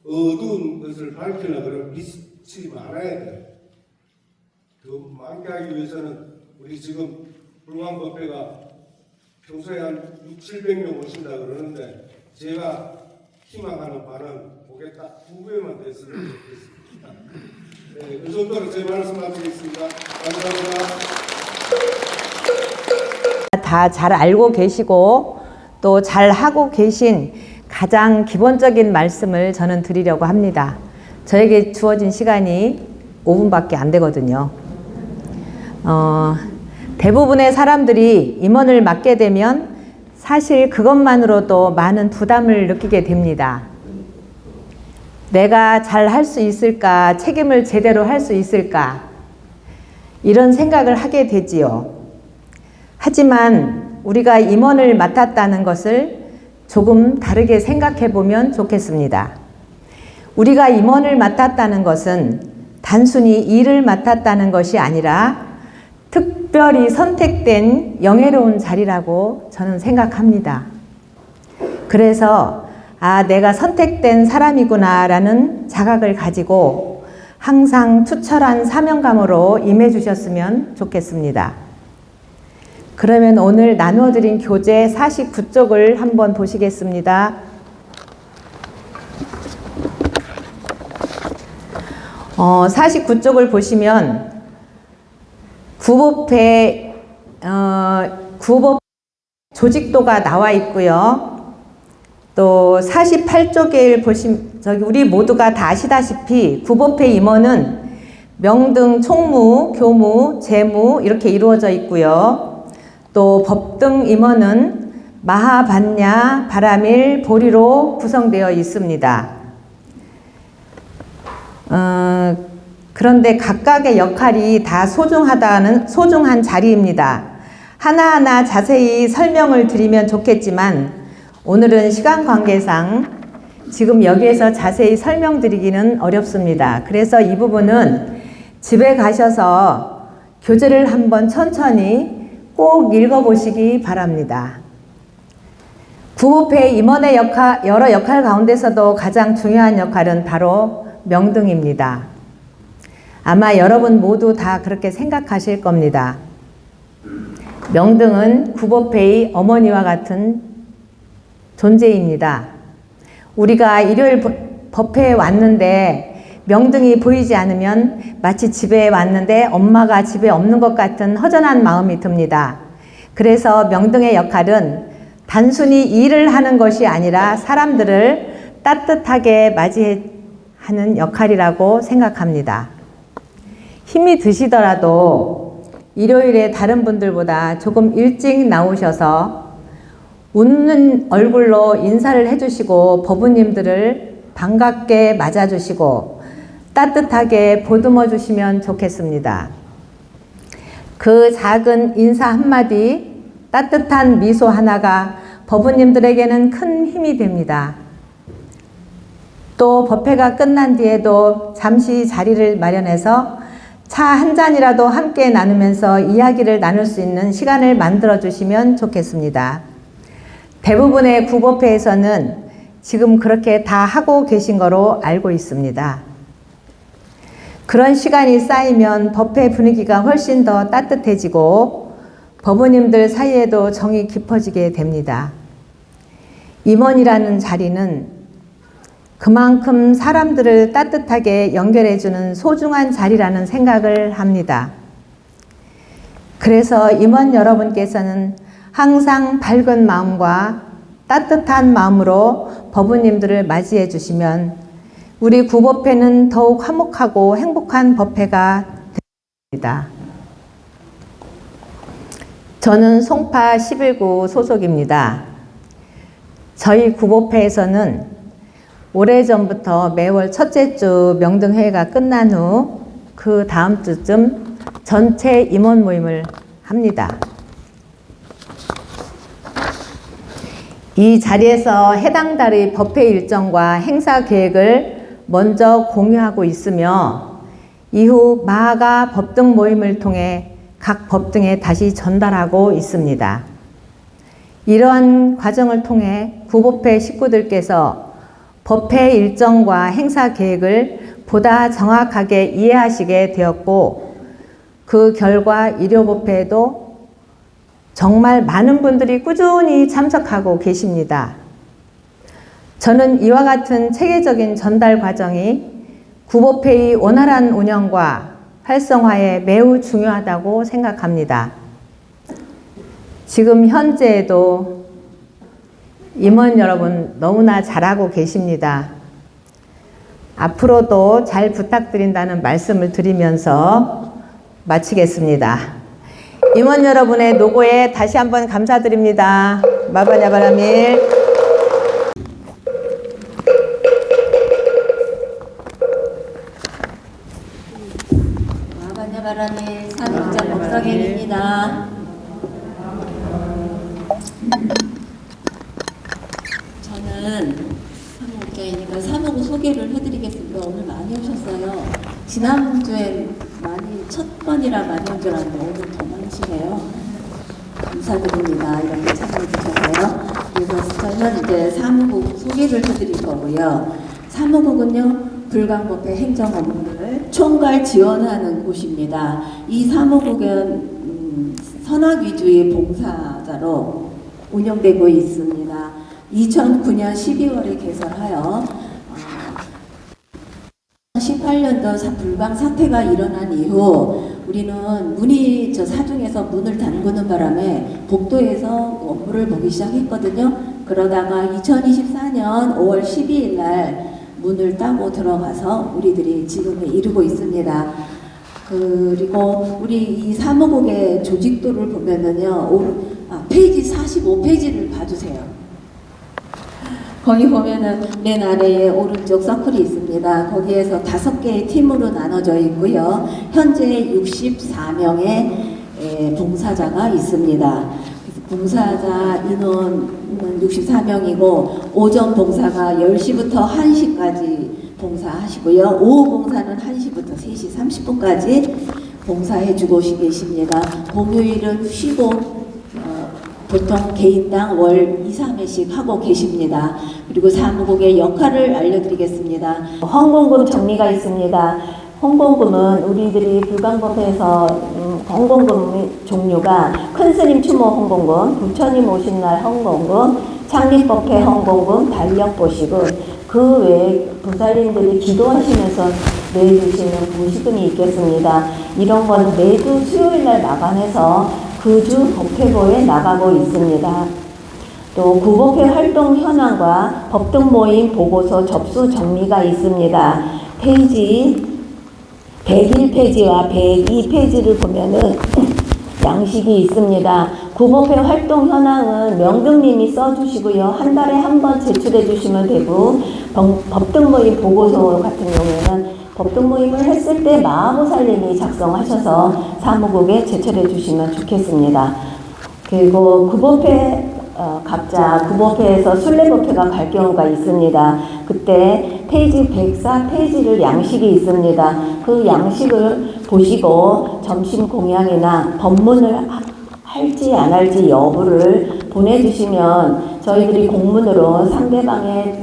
어두운 것을 밝히려고 그러면 빛이 많아야 돼요. 더 많게 하기 위해서는 우리 지금 불광법회가 평소에 한 600~700명 오신다 그러는데 제가 희망하는 바는 그게 딱 2배만 됐으면 좋겠습니다. 네, 그 정도로 제 말씀 마치겠습니다. 감사합니다. 다 잘 알고 계시고 또 잘 하고 계신 가장 기본적인 말씀을 저는 드리려고 합니다. 저에게 주어진 시간이 5분밖에 안 되거든요. 대부분의 사람들이 임원을 맡게 되면 사실 그것만으로도 많은 부담을 느끼게 됩니다. 내가 잘 할 수 있을까? 책임을 제대로 할 수 있을까? 이런 생각을 하게 되지요. 하지만 우리가 임원을 맡았다는 것을 조금 다르게 생각해 보면 좋겠습니다. 우리가 임원을 맡았다는 것은 단순히 일을 맡았다는 것이 아니라 특별히 선택된 영예로운 자리라고 저는 생각합니다. 그래서 내가 선택된 사람이구나 라는 자각을 가지고 항상 투철한 사명감으로 임해 주셨으면 좋겠습니다. 그러면 오늘 나누어드린 교재 49쪽을 한번 보시겠습니다. 49쪽을 보시면 구법회 조직도가 나와 있고요. 또 48쪽에 우리 모두가 다 아시다시피 구법회 임원은 명등, 총무, 교무, 재무 이렇게 이루어져 있고요. 또 법등 임원은 마하반야, 바라밀, 보리로 구성되어 있습니다. 그런데 각각의 역할이 다 소중한 자리입니다. 하나하나 자세히 설명을 드리면 좋겠지만 오늘은 시간 관계상 지금 여기에서 자세히 설명드리기는 어렵습니다. 그래서 이 부분은 집에 가셔서 교재를 한번 천천히 꼭 읽어보시기 바랍니다. 구법회 임원의 여러 역할 가운데서도 가장 중요한 역할은 바로 명등입니다. 아마 여러분 모두 다 그렇게 생각하실 겁니다. 명등은 구법회의 어머니와 같은 존재입니다. 우리가 일요일 법회에 왔는데 명등이 보이지 않으면 마치 집에 왔는데 엄마가 집에 없는 것 같은 허전한 마음이 듭니다. 그래서 명등의 역할은 단순히 일을 하는 것이 아니라 사람들을 따뜻하게 맞이하는 역할이라고 생각합니다. 힘이 드시더라도 일요일에 다른 분들보다 조금 일찍 나오셔서 웃는 얼굴로 인사를 해주시고 법우님들을 반갑게 맞아주시고 따뜻하게 보듬어 주시면 좋겠습니다. 그 작은 인사 한마디, 따뜻한 미소 하나가 법우님들에게는 큰 힘이 됩니다. 또 법회가 끝난 뒤에도 잠시 자리를 마련해서 차 한 잔이라도 함께 나누면서 이야기를 나눌 수 있는 시간을 만들어 주시면 좋겠습니다. 대부분의 구법회에서는 지금 그렇게 다 하고 계신 거로 알고 있습니다. 그런 시간이 쌓이면 법회 분위기가 훨씬 더 따뜻해지고 법우님들 사이에도 정이 깊어지게 됩니다. 임원이라는 자리는 그만큼 사람들을 따뜻하게 연결해주는 소중한 자리라는 생각을 합니다. 그래서 임원 여러분께서는 항상 밝은 마음과 따뜻한 마음으로 법우님들을 맞이해 주시면 우리 구법회는 더욱 화목하고 행복한 법회가 됩니다. 저는 송파 11구 소속입니다. 저희 구법회에서는 오래전부터 매월 첫째 주 명등회가 끝난 후 그 다음 주쯤 전체 임원 모임을 합니다. 이 자리에서 해당 달의 법회 일정과 행사 계획을 먼저 공유하고 있으며 이후 마가 법등 모임을 통해 각 법등에 다시 전달하고 있습니다. 이러한 과정을 통해 구법회 식구들께서 법회 일정과 행사 계획을 보다 정확하게 이해하시게 되었고 그 결과 일요법회에도 정말 많은 분들이 꾸준히 참석하고 계십니다. 저는 이와 같은 체계적인 전달 과정이 구법회의 원활한 운영과 활성화에 매우 중요하다고 생각합니다. 지금 현재에도 임원 여러분 너무나 잘하고 계십니다. 앞으로도 잘 부탁드린다는 말씀을 드리면서 마치겠습니다. 임원 여러분의 노고에 다시 한번 감사드립니다. 마바냐바라밀. 마바냐바라밀 사무장 목사경입니다. 저는 사무국장이니까 사무국 소개를 해드리겠습니다. 오늘 많이 오셨어요. 지난주엔 첫 번이라 많이 온 줄 알았는데 오늘 더 많으시네요. 감사드립니다. 이렇게 참여해 주셔서요. 그래서 저는 이제 사무국 소개를 해드릴 거고요. 사무국은요, 불광법회 행정 업무를 총괄 지원하는 곳입니다. 이 사무국은 선악 위주의 봉사자로 운영되고 있습니다. 2009년 12월에 개설하여 18년도 불광 사태가 일어난 이후 우리는 문이 사중에서 문을 잠그는 바람에 복도에서 업무를 보기 시작했거든요. 그러다가 2024년 5월 12일 날 문을 따고 들어가서 우리들이 지금에 이르고 있습니다. 그리고 우리 이 사무국의 조직도를 보면은요, 페이지 45페이지를 봐주세요. 거기 보면은 맨 아래에 오른쪽 서클이 있습니다. 거기에서 5개의 팀으로 나눠져 있고요. 현재 64명의 봉사자가 있습니다. 봉사자 인원은 64명이고 오전 봉사가 10시부터 1시까지 봉사하시고요. 오후 봉사는 1시부터 3시 30분까지 봉사해주고 계십니다. 공휴일은 쉬고 보통 개인당 월 2, 3회씩 하고 계십니다. 그리고 사무국의 역할을 알려드리겠습니다. 헌금금 정리가 있습니다. 홍공금은 우리들이 불광법에서 홍공금 종류가 큰스님 추모 홍공금, 부처님 오신 날 홍공금, 창립법회 홍공금, 달력보시금, 그 외에 보살님들이 기도하시면서 내주시는 부시금이 있겠습니다. 이런 건 매주 수요일 날 마감해서 그 주 법회보에 나가고 있습니다. 또 구법회 활동 현황과 법등 모임 보고서 접수 정리가 있습니다. 페이지 101페이지와 102페이지를 보면은 양식이 있습니다. 구법회 활동 현황은 명등님이 써주시고요. 한 달에 한 번 제출해 주시면 되고, 법등 모임 보고서 같은 경우에는 법등 모임을 했을 때 마하보살님이 작성하셔서 사무국에 제출해 주시면 좋겠습니다. 그리고 구법회 각자 구법회에서 순례법회가 갈 경우가 있습니다. 그때 페이지 104페이지를 양식이 있습니다. 그 양식을 보시고 점심 공양이나 법문을 할지 안 할지 여부를 보내주시면 저희들이 공문으로 상대방의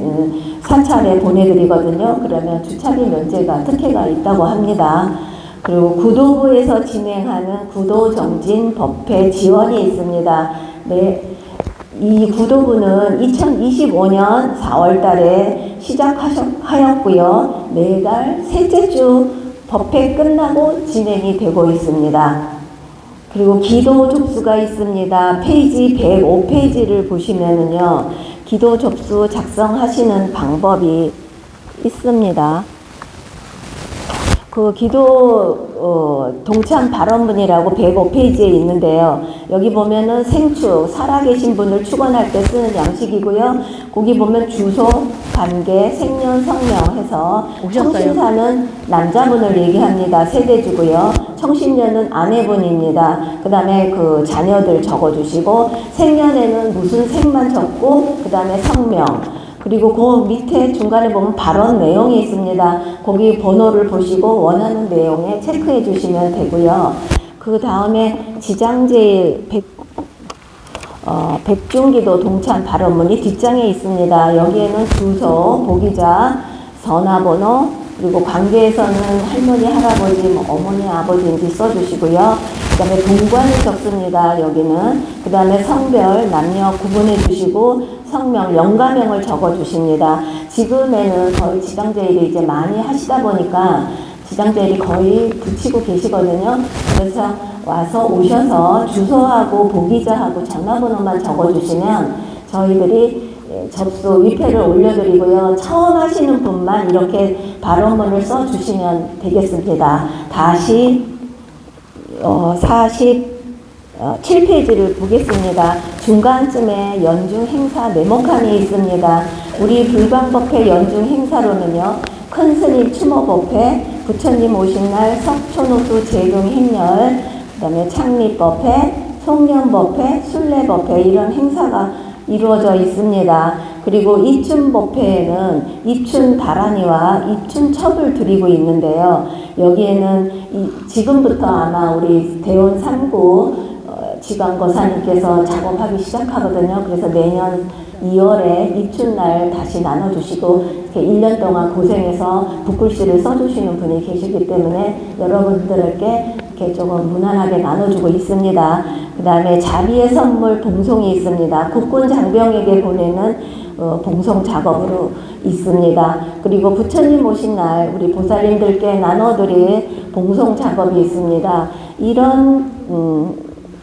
사찰에 보내드리거든요. 그러면 주차비 면제가 특혜가 있다고 합니다. 그리고 구도부에서 진행하는 구도정진 법회 지원이 있습니다. 네. 이 구도부는 2025년 4월 달에 시작하였고요. 매달 셋째 주 법회 끝나고 진행이 되고 있습니다. 그리고 기도 접수가 있습니다. 페이지 105페이지를 보시면은요. 기도 접수 작성하시는 방법이 있습니다. 그 기도 동참 발언문이라고 105페이지에 있는데요. 여기 보면은 생축, 살아계신 분을 축원할 때 쓰는 양식이고요. 거기 보면 주소, 관계, 생년, 성명 해서 청신사는 남자분을 얘기합니다. 세대주고요. 청신녀는 아내분입니다. 그 다음에 그 자녀들 적어주시고, 생년에는 무슨 생만 적고, 그 다음에 성명, 그리고 그 밑에 중간에 보면 발언 내용이 있습니다. 거기 번호를 보시고 원하는 내용에 체크해 주시면 되고요. 그 다음에 지장제일 백중기도 동참 발언문이 뒷장에 있습니다. 여기에는 주소, 보기자, 전화번호, 그리고 관계에서는 할머니, 할아버지, 뭐 어머니, 아버지인지 써주시고요. 그 다음에 동관을 적습니다. 여기는. 그 다음에 성별, 남녀 구분해 주시고 성명, 영가명을 적어 주십니다. 지금에는 거의 지장제일이 이제 많이 하시다 보니까 지장제일이 거의 붙이고 계시거든요. 그래서 와서 오셔서 주소하고 보기자하고 전화번호만 적어 주시면 저희들이 접수 위패를 올려드리고요. 처음 하시는 분만 이렇게 발언문을 써주시면 되겠습니다. 다시 47페이지를 보겠습니다. 중간쯤에 연중 행사 네모칸이 있습니다. 우리 불광법회 연중 행사로는요. 큰스님 추모법회, 부처님 오신 날 석촌호수 제동 행렬, 그 다음에 창립법회, 송년법회, 순례법회 이런 행사가 이루어져 있습니다. 그리고 입춘법회에는 입춘다란이와 입춘첩을 드리고 있는데요. 여기에는 지금부터 아마 우리 대원 3구 지광거사님께서 작업하기 시작하거든요. 그래서 내년 2월에 입춘날 다시 나눠주시고 이렇게 1년 동안 고생해서 붓글씨를 써주시는 분이 계시기 때문에 여러분들에게 이렇게 조금 무난하게 나눠주고 있습니다. 그 다음에 자비의 선물 봉송이 있습니다. 국군 장병에게 보내는 봉송 작업으로 있습니다. 그리고 부처님 오신 날 우리 보살님들께 나눠드릴 봉송 작업이 있습니다. 이런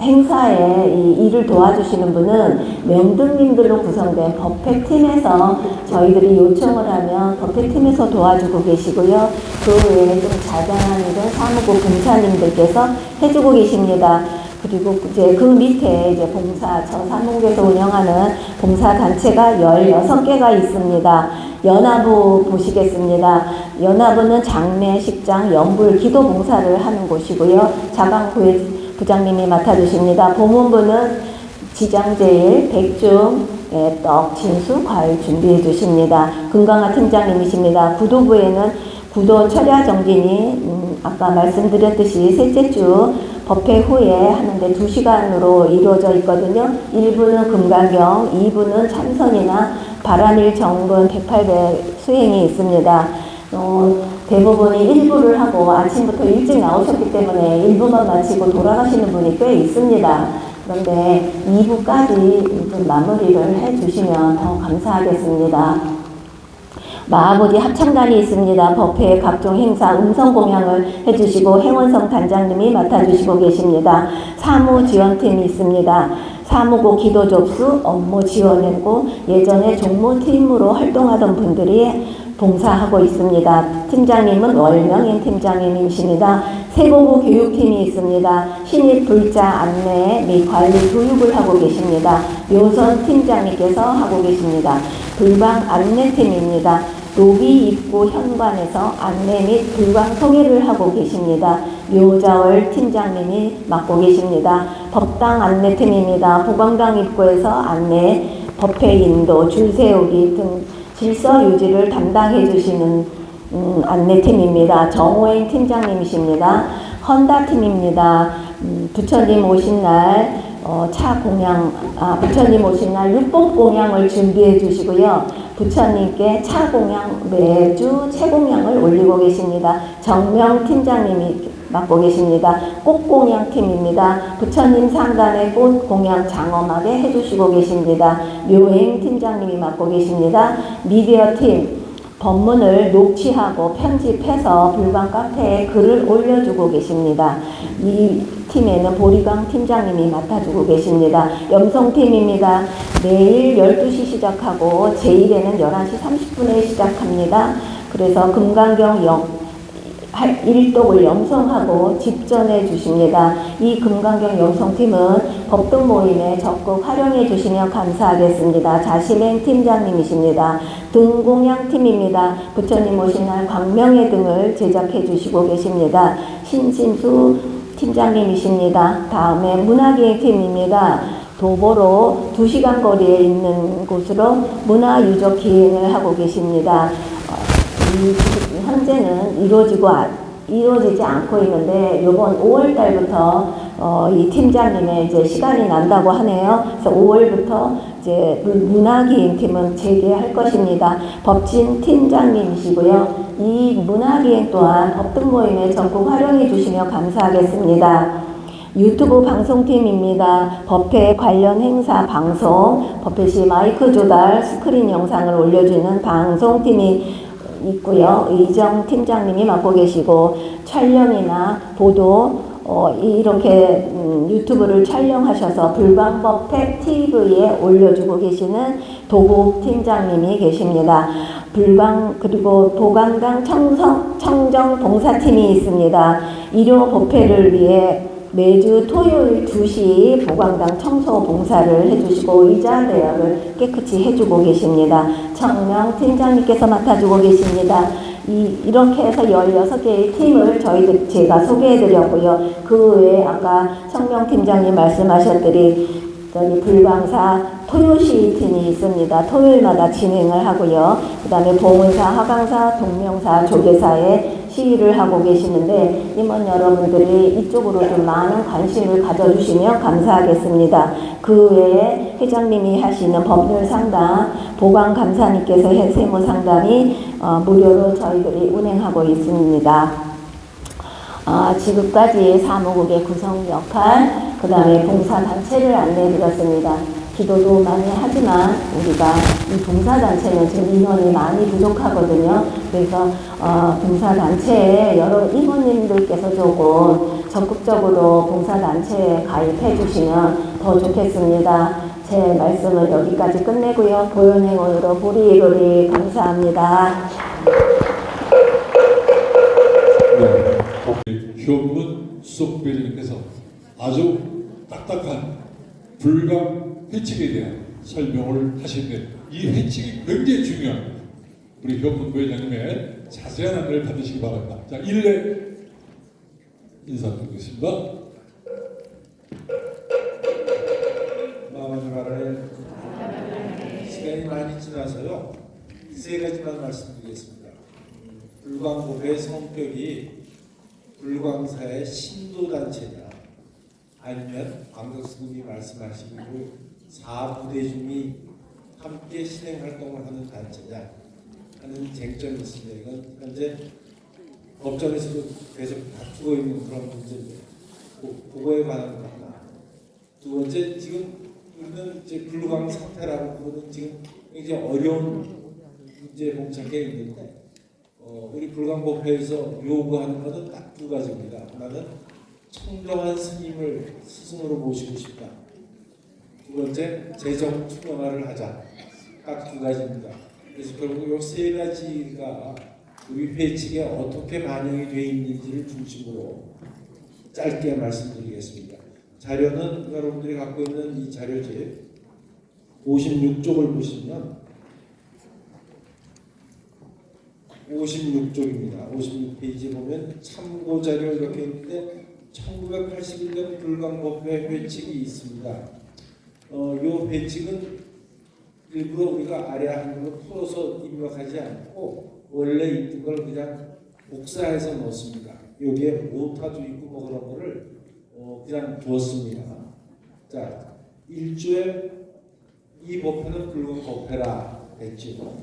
행사에 이 일을 도와주시는 분은 명등님들로 구성된 법회팀에서 저희들이 요청을 하면 법회팀에서 도와주고 계시고요. 그 외에 좀 자잘한 일은 사무국 봉사님들께서 해주고 계십니다. 그리고 이제 그 밑에 이제 저 사무국에서 운영하는 봉사단체가 16개가 있습니다. 연화부 보시겠습니다. 연화부는 장례식장, 연불, 기도봉사를 하는 곳이고요. 자방부장님이 맡아주십니다. 보문부는 지장제일, 백중, 떡, 진수, 과일 준비해 주십니다. 금강화 팀장님이십니다. 구도부에는 구도 철야정진이 아까 말씀드렸듯이 셋째 주 법회 후에 하는데 2시간으로 이루어져 있거든요. 1부는 금강경, 2부는 참선이나 바람일 정근 108배 수행이 있습니다. 대부분이 1부를 하고 아침부터 일찍 나오셨기 때문에 1부만 마치고 돌아가시는 분이 꽤 있습니다. 그런데 2부까지 좀 마무리를 해주시면 더 감사하겠습니다. 마아버지 합창단이 있습니다. 법회 각종 행사 음성 공양을 해주시고 행원성 단장님이 맡아주시고 계십니다. 사무지원팀이 있습니다. 사무고 기도 접수 업무 지원했고 예전에 종무팀으로 활동하던 분들이 봉사하고 있습니다. 팀장님은 월명인 팀장님이십니다. 세보부 교육팀이 있습니다. 신입 불자 안내 및 관리 교육을 하고 계십니다. 묘선 팀장님께서 하고 계십니다. 불방 안내팀입니다. 로비 입구 현관에서 안내 및 불방 소개를 하고 계십니다. 묘자월 팀장님이 맡고 계십니다. 법당 안내팀입니다. 보광당 입구에서 안내, 법회 인도, 줄 세우기 등 질서 유지를 담당해 주시는 안내팀입니다. 정호행 팀장님이십니다. 헌다 팀입니다. 부처님 오신 날 부처님 오신 날 육복 공양을 준비해 주시고요. 부처님께 차 공양 매주 채공양을 올리고 계십니다. 정명 팀장님이 맡고 계십니다. 꽃 공양 팀입니다. 부처님 상단에 꽃 공양 장엄하게 해주시고 계십니다. 묘행 팀장님이 맡고 계십니다. 미디어 팀 법문을 녹취하고 편집해서 불방 카페에 글을 올려주고 계십니다. 이 팀에는 보리강 팀장님이 맡아주고 계십니다. 염성팀입니다. 내일 12시 시작하고 제1회는 11시 30분에 시작합니다. 그래서 금강경 일독을 염성하고 집전해 주십니다. 이 금강경 염성팀은 법등 모임에 적극 활용해 주시면 감사하겠습니다. 자신행 팀장님이십니다. 등공양팀입니다. 부처님 오신 날 광명의 등을 제작해 주시고 계십니다. 신진수 팀장님이십니다. 다음에 문화기획팀입니다. 도보로 2시간 거리에 있는 곳으로 문화유적 기행을 하고 계십니다. 현재는 이루어지지 않고 있는데 이번 5월 달부터 이 팀장님의 이제 시간이 난다고 하네요. 그래서 5월부터 이제 문화기행 팀은 재개할 것입니다. 법진 팀장님이시고요. 이 문화기행 또한 법등 모임에 적극 활용해 주시면 감사하겠습니다. 유튜브 방송팀입니다. 법회 관련 행사 방송, 법회 시 마이크 조달, 스크린 영상을 올려주는 방송팀이 있고요. 이정 팀장님이 맡고 계시고 촬영이나 보도 이렇게 유튜브를 촬영하셔서 불방법회 TV에 올려주고 계시는 도국 팀장님이 계십니다. 그리고 보강당 청정 봉사팀이 있습니다. 일요 법회를 위해 매주 토요일 2시 보강당 청소 봉사를 해주시고 의자 대여를 깨끗이 해주고 계십니다. 청명 팀장님께서 맡아주고 계십니다. 이렇게 해서 16개의 팀을 제가 소개해드렸고요. 그 외에 아까 청명 팀장님 말씀하셨더니 불방사 토요시 팀이 있습니다. 토요일마다 진행을 하고요. 그 다음에 봉은사, 하강사, 동명사, 조계사에 시위를 하고 계시는데 임원 여러분들이 이쪽으로 좀 많은 관심을 가져주시면 감사하겠습니다. 그 외에 회장님이 하시는 법률 상담, 보강 감사님께서 세무 상담이 무료로 저희들이 운행하고 있습니다. 지금까지 사무국의 구성 역할, 그 다음에 봉사단체를 안내해드렸습니다. 기도도 많이 하지만 우리가 이 봉사단체는 지금 인원이 많이 부족하거든요. 그래서 봉사단체에 여러 임원님들께서 조금 적극적으로 봉사단체에 가입해 주시면 더 좋겠습니다. 제 말씀을 여기까지 끝내고요. 보현행원으로 보리로리 감사합니다. 효문 수석부회장님께서 아주 딱딱한 불강 회칙에 대한 설명을 하시는데 이 회칙이 굉장히 중요합니다. 우리 효문 부회장님의 자세한 안내를 받으시기 바랍니다. 자, 1례 인사드리겠습니다. 마마주마라의 시간이 많이 지나서요. 세 가지만 말씀드리겠습니다. 불광법의 성격이 불광사의 신도단체냐 아니면 광덕스님이 말씀하신 그 사부대중이 함께 실행활동을 하는 단체냐 하는 쟁점이 있습니다. 이건 현재 법정에서도 계속 다투고 있는 그런 문제인데 그거에 관한 겁니다. 두 번째, 지금 우리는 이제 불광 사태라고 부르는 지금 굉장히 어려운 문제에 봉착해 있는데 우리 불광법회에서 요구하는 것은 딱 두 가지입니다. 하나는 청정한 스님을 스승으로 모시고 싶다. 두 번째, 재정 투명화를 하자. 딱 두 가지입니다. 그래서 결국 이 세 가지가 우리 회 측에 어떻게 반영이 되어 있는지를 중심으로 짧게 말씀드리겠습니다. 자료는 여러분들이 갖고 있는 이 자료집 56쪽을 보시면 56쪽입니다. 56페이지 보면 참고 자료 이렇게 있는데 1981년 불광법회 회칙이 있습니다. 이 회칙은 일부러 우리가 아래 한글로 풀어서 입력하지 않고 원래 있던 걸 그냥 복사해서 넣습니다. 여기에 오타도 있고 뭐 그런 거를 그냥 두었습니다. 자, 1조에 이 법회는 불광법회라 했죠.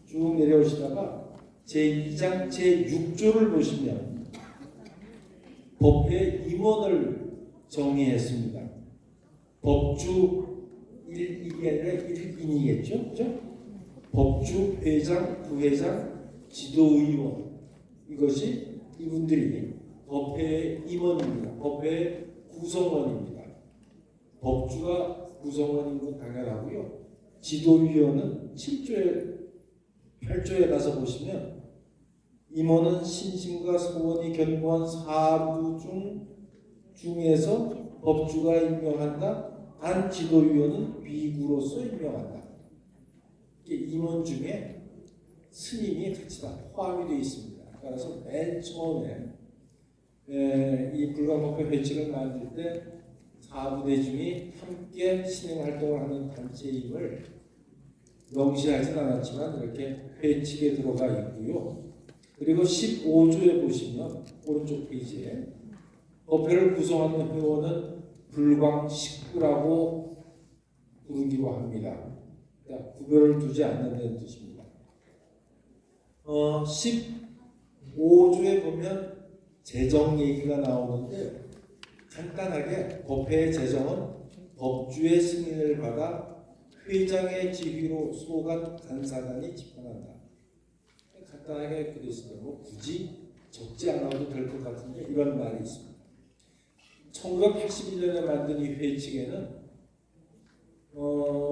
쭉 내려오시다가 제2장 제6조를 보시면 법회 임원을 정의했습니다. 법주 1인이 아니라 1인이겠죠? 그죠? 법주, 회장, 부회장, 지도의원 이것이 이분들이 법회의 임원입니다. 법회의 구성원입니다. 법주가 구성원인 건 당연하고요. 지도위원은 7조에 8조에 가서 보시면 임원은 신심과 소원이 견고한 사부 중에서 법주가 임명한다. 단 지도위원은 비구로서 임명한다. 임원 중에 스님이 같이 다 포함이 되어 있습니다. 따라서 맨 처음에 이 불광법회 회칙을 만들 때 사부대중이 함께 신행활동을 하는 단체임을 명시하진 않았지만 이렇게 회칙에 들어가 있고요. 그리고 15조에 보시면 오른쪽 페이지에 법회를 구성하는 회원은 불광 식구라고 부르기로 합니다. 그러니까 구별을 두지 않는다는 뜻입니다. 15조에 보면 재정 얘기가 나오는데 간단하게 법회의 재정은 법주의 승인을 받아 회장의 지휘로 소관 간사단이 집행한다. 간단하게 이렇게 되어 있습니다. 뭐 굳이 적지 않아도 될 것 같은데 이런 말이 있습니다. 1981년에 만든 이 회칙에는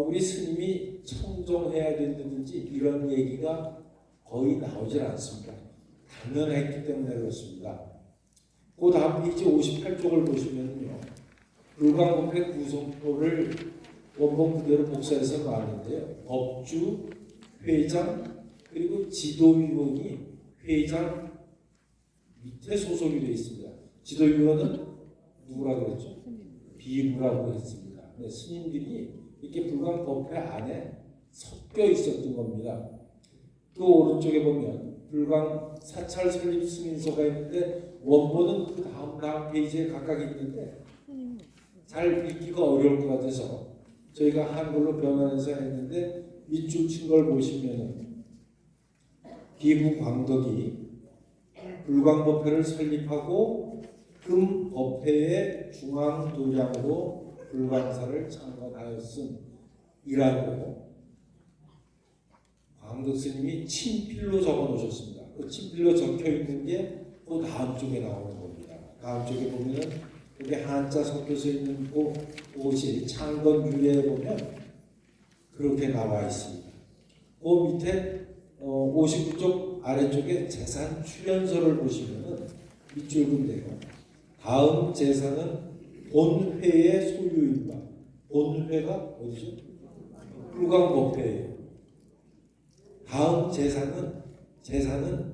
우리 스님이 청정해야 된다든지 이런 얘기가 거의 나오질 않습니다. 당연했기 때문에 그렇습니다. 그 다음 페이지 58쪽을 보시면요. 불광법회 구성표를 원본 그대로 복사해서 놨는데요. 법주, 회장, 그리고 지도위원이 회장 밑에 소속이 되어 있습니다. 지도위원은 누구라고 그랬죠? 비구라고 했습니다. 네, 스님들이 이렇게 불광법회 안에 섞여 있었던 겁니다. 또 오른쪽에 보면 불광 사찰 설립 승인서가 있는데 원본은 그 다음 페이지에 각각 있는데 잘 읽기가 어려울 것 같아서 저희가 한글로 변환해서 했는데 밑줄 친 걸 보시면은 비구 광덕이 불광법회를 설립하고 금 법회의 중앙 도량으로 불광사를 창건하였음이라고 광덕 스님이 친필로 적어 놓으셨습니다. 그 친필로 적혀 있는 게 그 다음 쪽에 나오는 겁니다. 다음 쪽에 보면은 여기 한자 섞여서 있는 곳이 창건 유래에 보면 그렇게 나와 있습니다. 그 밑에 59쪽 아래쪽에 재산 출연서를 보시면은 밑줄 근데요. 다음 재산은 본회의 소유인 바. 본회가 어디죠? 불광법회예요. 다음 재산은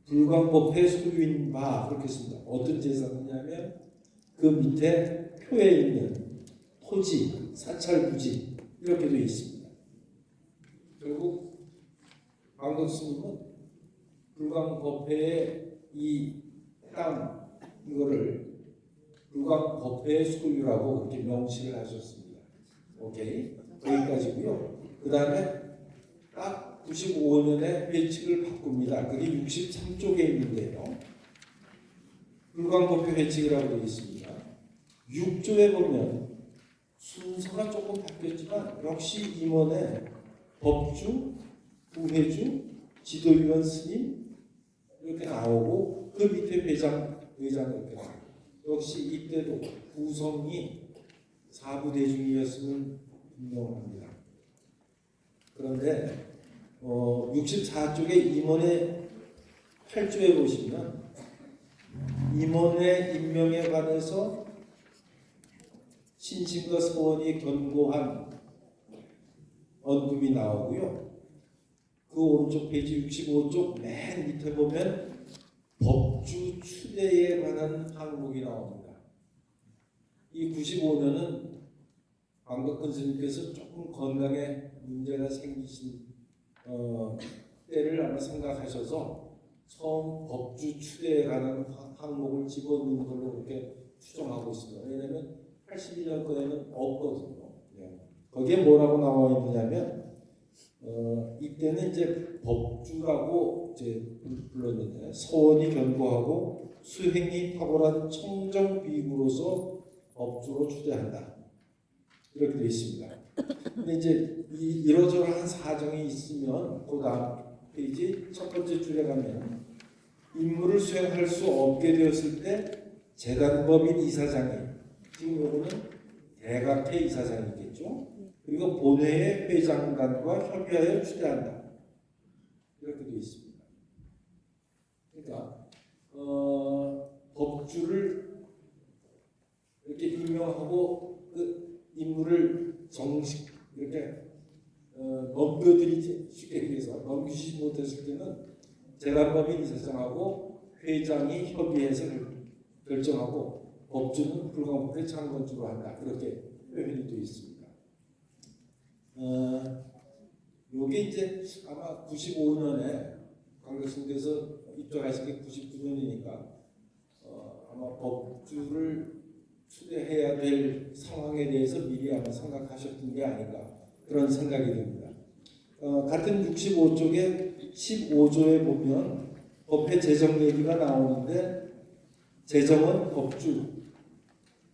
불광법회 소유인 바 그렇게 씁니다. 어떤 재산이냐면 그 밑에 표에 있는 토지, 사찰 부지 이렇게 되어 있습니다. 결국 광덕 스님은 불광법회의 이 땅 이거를 불광법회의 소유라고 그렇게 명시를 하셨습니다. 오케이? 여기까지고요. 그 다음에 딱 95년에 회칙을 바꿉니다. 그게 63쪽에 있는데요. 불광법회 회칙이라고 되어 있습니다. 6조에 보면 순서가 조금 바뀌었지만 역시 임원의 법주, 부회주, 지도위원 스님 이렇게 나오고 그 밑에 회장 이렇게 나오고 역시 이때도 구성이 사부대중이었으면 분명합니다. 그런데 64쪽의 임원의 8조에 보시면 임원의 임명에 관해서 신심과 서원이 견고한 언급이 나오고요. 그 오른쪽 페이지 65쪽 맨 밑에 보면 법주 추대에 관한 항목이 나옵니다. 이 95년은 광덕근 스님께서 조금 건강에 문제가 생기신 때를 아마 생각하셔서 처음 법주 추대에 관한 항목을 집어넣은 걸로 그렇게 추정하고 있습니다. 왜냐하면 81년 거에는 없거든요. 거기에 뭐라고 나와 있느냐면 이때는 이제 법주라고 이제 불렀는데 서원이 견고하고 수행이 탁월한 청정비구로서 법주로 추대한다. 이렇게 되어 있습니다. 근데 이제 이러저러한 사정이 있으면 그 다음 페이지 첫 번째 줄에 가면 임무를 수행할 수 없게 되었을 때 재단법인 이사장이 지금 요거는 대각회 이사장이겠죠. 그리고 본회의 회장단과 협의하여 추대한다. 이렇게 되어 있습니다. 그러니까 법주를 이렇게 임명하고 그 임무를 정식 이렇게 넘겨드리지 쉽게 얘기해서 넘기지 못했을 때는 재단법인 이사장하고 회장이 협의해서 결정하고 법주는 불광법회 창건주로 한다. 그렇게 표현이 되어 있습니다. 요게 이제 아마 95년에 광덕스님께서 입장하신 게 99년이니까 아마 법주를 추대해야 될 상황에 대해서 미리 아마 생각하셨던 게 아닌가 그런 생각이 듭니다. 같은 65쪽에 15조에 보면 법회 재정 얘기가 나오는데 재정은 법주,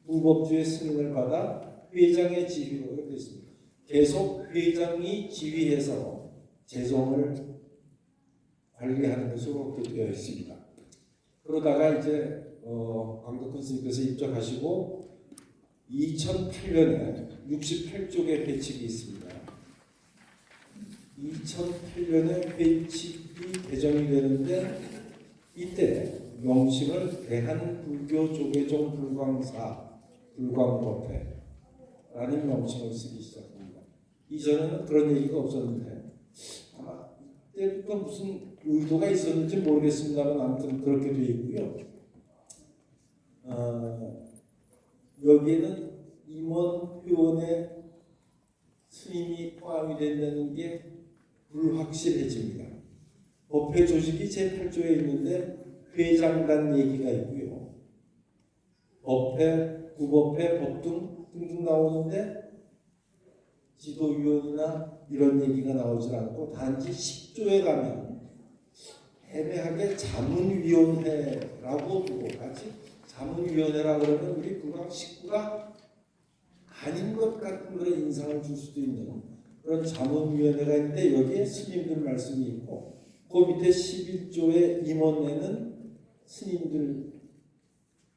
부법주의 승인을 받아 회장의 지휘로 이렇게 있습니다. 계속 회장이 지휘해서 재정을 관리하는 것으로 그렇게 되어 있습니다. 그러다가 이제 광덕근 스님께서 입적하시고 2008년에 68쪽에 회칙이 있습니다. 2008년에 회칙이 개정이 되는데 이때 명칭을 대한불교조계종 불광사 불광법회라는 명칭을 쓰기 시작합니다. 이전에는 그런 얘기가 없었는데 아마 이때부터 무슨 의도가 있었는지 모르겠습니다만 아무튼 그렇게 되어 있고요. 여기에는 임원 회원의 스님이 포함이 된다는 게 불확실해집니다. 법회 조직이 제8조에 있는데 회장단 얘기가 있고요. 법회, 구법회, 법등 등등 나오는데 지도위원이나 이런 얘기가 나오질 않고 단지 10조에 가면 애매하게 자문위원회라고 두고 같이 자문위원회라 그러면 우리 불광 식구가 아닌 것 같은 그런 인상을 줄 수도 있는 그런 자문위원회가 있는데 여기에 스님들 말씀이 있고 그 밑에 11조의 임원회는 스님들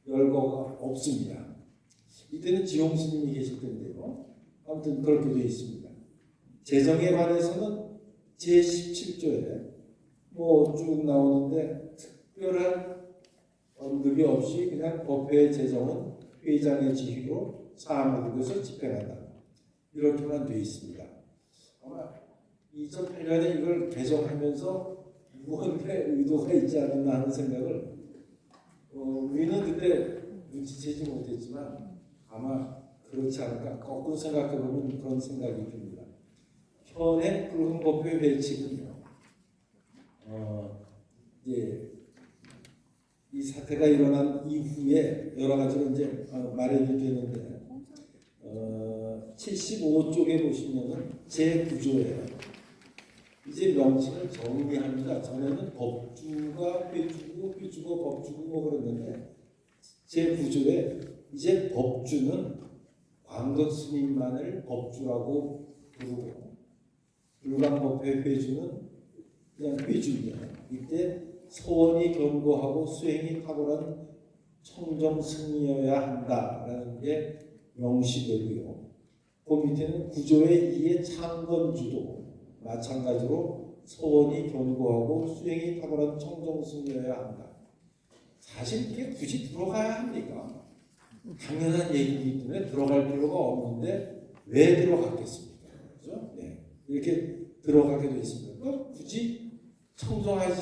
열거가 없습니다. 이때는 지용 스님이 계실 텐데요. 아무튼 그렇게 되어 있습니다. 재정에 관해서는 제17조에 뭐 쭉 나오는데 특별한 언급이 없이 그냥 법회 재정은 회장의 지휘로 사무국에서 집행한다. 이렇게만 되어 있습니다. 아마 2008년에 이걸 개정하면서 무언가 의도가 있지 않았나 하는 생각을 우리는 그때 눈치채지 못했지만 아마 그렇지 않을까 거꾸로 생각해보면 그런 생각이 듭니다. 현행 불흥법회 회칙은요. 이제 이 사태가 일어난 이후에 여러 가지로 이제 마련이 되는데 75쪽에 보시면은 제9조에 이제 명칭을 정리합니다. 전에는 법주가 회주고 회주가 법주고 뭐 그랬는데 제 구조에 이제 법주는 광덕 스님만을 법주라고 부르고 불광법회 회주는 그냥 회주입니다. 이때 서원이 견고하고 수행이 탁월한 청정승이어야 한다라는 게 명시되고요. 그 밑에는 구조의 이해 창건주도 마찬가지로 서원이 견고하고 수행이 탁월한 청정승이어야 한다. 사실 이게 굳이 들어가야 합니까? 당연한 얘기이기 때문에 들어갈 필요가 없는데 왜 들어갔겠습니까? 그죠? 네. 이렇게 들어가게 되어 있습니다. 굳이 청정한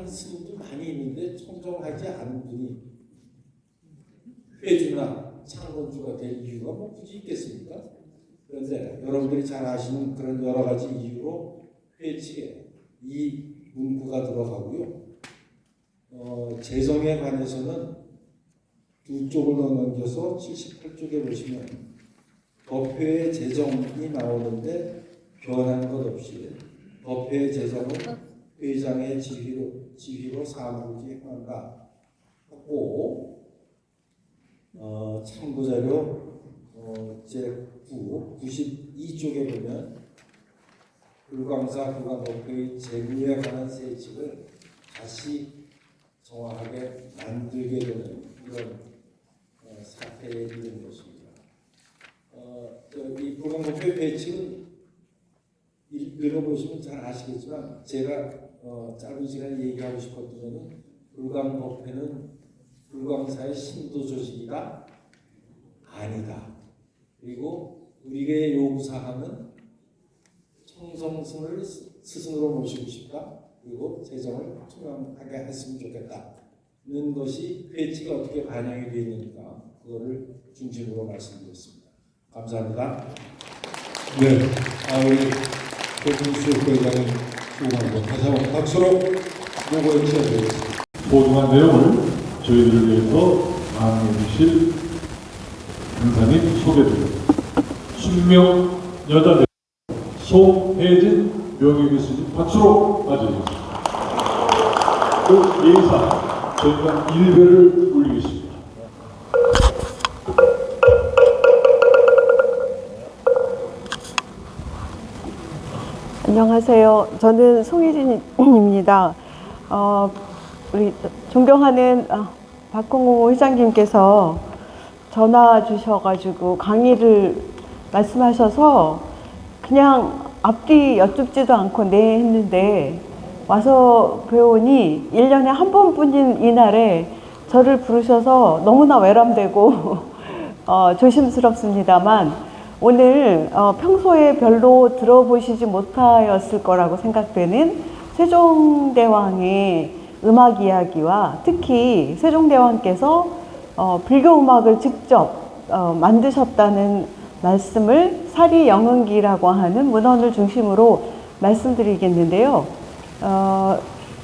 스님도 많이 있는데 청정하지 않은 분이 회주나 창건주가 될 이유가 뭐 굳이 있겠습니까? 그런데 여러분들이 잘 아시는 그런 여러 가지 이유로 회칙에 이 문구가 들어가고요. 재정에 관해서는 두 쪽을 더 넘겨서 78쪽에 보시면 법회의 재정이 나오는데 변한 것 없이 법회의 재정은 회장의 지휘로 사무를 기획한다 하고 참고자료 제9 92쪽에 보면 불광사 불광법회의 재무에 관한 세칙을 다시 정확하게 만들게 되는 이런 사태에 이른 것입니다. 이 불광법회 배칙은 읽어보시면 잘 아시겠지만 제가 짧은 시간에 얘기하고 싶었던 것은 불광법회는 불광사의 신도 조직이다? 아니다. 그리고 우리의 요구사항은 청성승을 스승으로 모시고 싶다. 그리고 재정을 투명하게 했으면 좋겠다는 것이 회칙이 어떻게 반영이 되어 있는가 그거를 중심으로 말씀드렸습니다. 감사합니다. 네, 우리 조준수 회장님 수고하고 다시 한번 박수로 요거에 취하되겠습니다. 소중한 내용을 저희들을 위해서 강의해 주실 강사님 소개드립니다. 순명 여자대 송혜진 명예교수님 박수로 맞이해주십니다. 그 예의상 저희가 일배를 올리겠습니다. 안녕하세요. 저는 송혜진입니다. 우리 존경하는 박홍호 회장님께서 전화 주셔가지고 강의를 말씀하셔서 그냥 앞뒤 여쭙지도 않고 네 했는데 와서 배우니 1년에 한 번뿐인 이날에 저를 부르셔서 너무나 외람되고 조심스럽습니다만 오늘 평소에 별로 들어보시지 못하였을 거라고 생각되는 세종대왕의 음악 이야기와 특히 세종대왕께서 불교 음악을 직접 만드셨다는 말씀을 사리영흥기라고 하는 문헌을 중심으로 말씀드리겠는데요.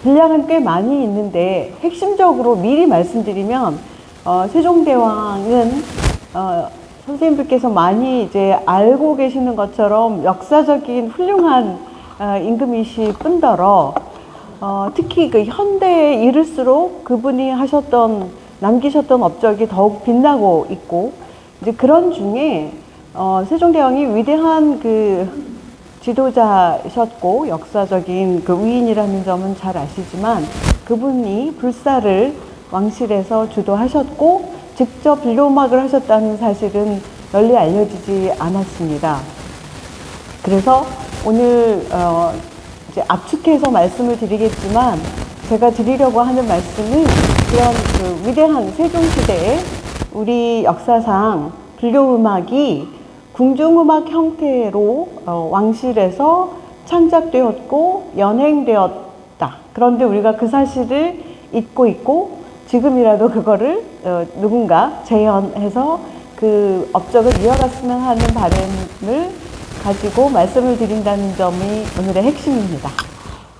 분량은 꽤 많이 있는데 핵심적으로 미리 말씀드리면 세종대왕은 선생님들께서 많이 이제 알고 계시는 것처럼 역사적인 훌륭한 임금이실 뿐더러 특히 그 현대에 이를수록 그분이 남기셨던 업적이 더욱 빛나고 있고 이제 그런 중에 세종대왕이 위대한 그 지도자셨고 역사적인 그 위인이라는 점은 잘 아시지만 그분이 불사를 왕실에서 주도하셨고 직접 불교음악을 하셨다는 사실은 널리 알려지지 않았습니다. 그래서 오늘 이제 압축해서 말씀을 드리겠지만 제가 드리려고 하는 말씀은 그런 그 위대한 세종시대에 우리 역사상 불교음악이 궁중음악 형태로 왕실에서 창작되었고 연행되었다. 그런데 우리가 그 사실을 잊고 있고 지금이라도 그거를 누군가 재현해서 그 업적을 이어갔으면 하는 바람을 가지고 말씀을 드린다는 점이 오늘의 핵심입니다.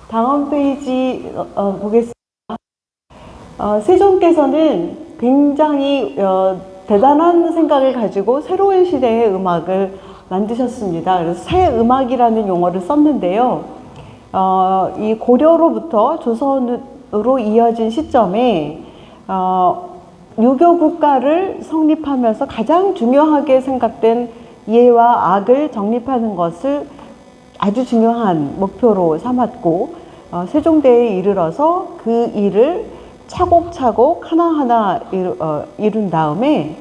다음 페이지 보겠습니다. 세종께서는 굉장히 대단한 생각을 가지고 새로운 시대의 음악을 만드셨습니다. 그래서 새 음악이라는 용어를 썼는데요. 이 고려로부터 조선으로 이어진 시점에 유교 국가를 성립하면서 가장 중요하게 생각된 예와 악을 정립하는 것을 아주 중요한 목표로 삼았고 세종대에 이르러서 그 일을 차곡차곡 하나하나 이룬 다음에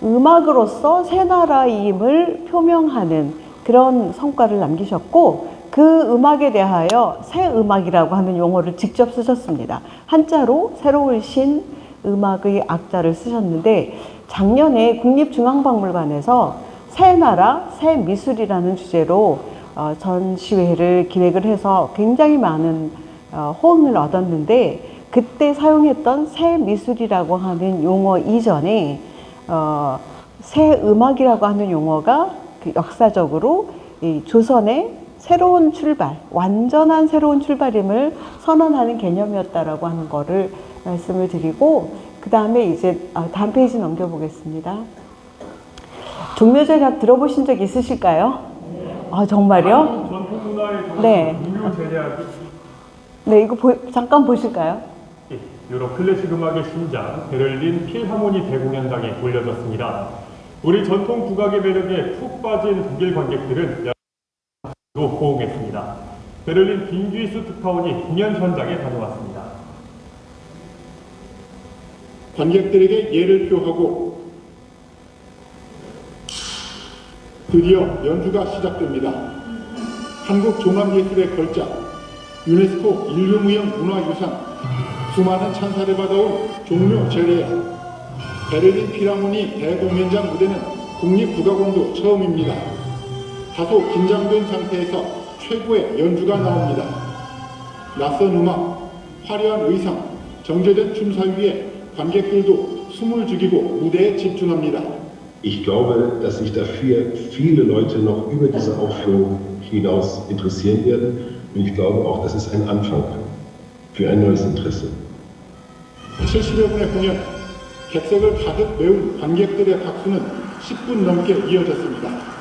음악으로서 새 나라임을 표명하는 그런 성과를 남기셨고 그 음악에 대하여 새 음악이라고 하는 용어를 직접 쓰셨습니다. 한자로 새로운 신, 음악의 악자를 쓰셨는데 작년에 국립중앙박물관에서 새 나라, 새 미술이라는 주제로 전시회를 기획을 해서 굉장히 많은 호응을 얻었는데 그때 사용했던 새 미술이라고 하는 용어 이전에 새 음악이라고 하는 용어가 그 역사적으로 이 조선의 새로운 출발, 완전한 새로운 출발임을 선언하는 개념이었다라고 하는 거를 말씀을 드리고 그 다음에 이제 다음 페이지 넘겨보겠습니다. 종묘제략 들어보신 적 있으실까요? 아 정말요? 전통문화의 네. 종묘제략이 네, 이거 잠깐 보실까요? 유럽 클래식 음악의 신장 베를린 필하모니 대공연장에 올려졌습니다. 우리 전통 국악의 매력에 푹 빠진 독일 관객들은 로 호응했습니다. 베를린 빙귀스 특파원이 공연 현장에 다녀왔습니다. 관객들에게 예를 표하고 드디어 연주가 시작됩니다. 한국 종합예술의 걸작, 유네스코 인류무형문화유산, 수많은 찬사를 받아온 종묘 제례야. 베를린 필하모니 대공연장 무대는 국립국악원도 처음입니다. 다소 긴장된 상태에서 최고의 연주가 나옵니다. 낯선 음악, 화려한 의상, 정제된 춤사 위에 관객들도 숨을 죽이고 무대에 집중합니다. Ich glaube, dass sich dafür viele Leute noch über diese Aufführung hinaus interessieren werden. Und ich glaube auch, dass es ein Anfang für ein neues Interesse. 70여 분의 공연, 객석을 가득 메운 관객들의 박수는 10분 넘게 이어졌습니다.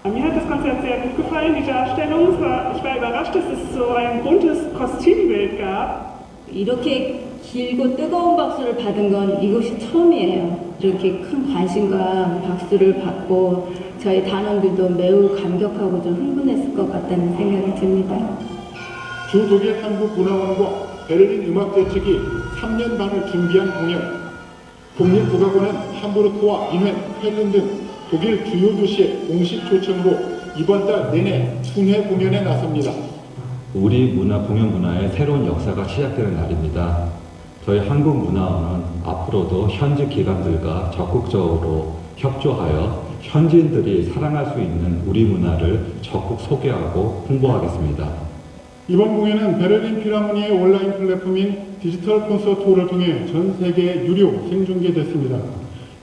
Mir hat das Konzert sehr gut gefallen, die Darstellung. Ich war überrascht, dass es so ein buntes Kostümbild gab. 이렇게 길고 뜨거운 박수를 받은 건 이것이 처음이에요. 이렇게 큰 관심과 박수를 받고 저희 단원들도 매우 감격하고 좀 흥분했을 것 같다는 생각이 듭니다. 주 독일 한국문화원과 베를린 음악제 측이 3년 반을 준비한 공연. 국립국악원은 함부르크와 인웬, 헬른 등 독일 주요 도시의 공식 초청으로 이번 달 내내 순회 공연에 나섭니다. 우리 공연 문화의 새로운 역사가 시작되는 날입니다. 저희 한국문화원은 앞으로도 현지 기관들과 적극적으로 협조하여 현지인들이 사랑할 수 있는 우리 문화를 적극 소개하고 홍보하겠습니다. 이번 공연은 베를린 필하모니의 온라인 플랫폼인 디지털 콘서트홀을 통해 전 세계에 유료 생중계됐습니다.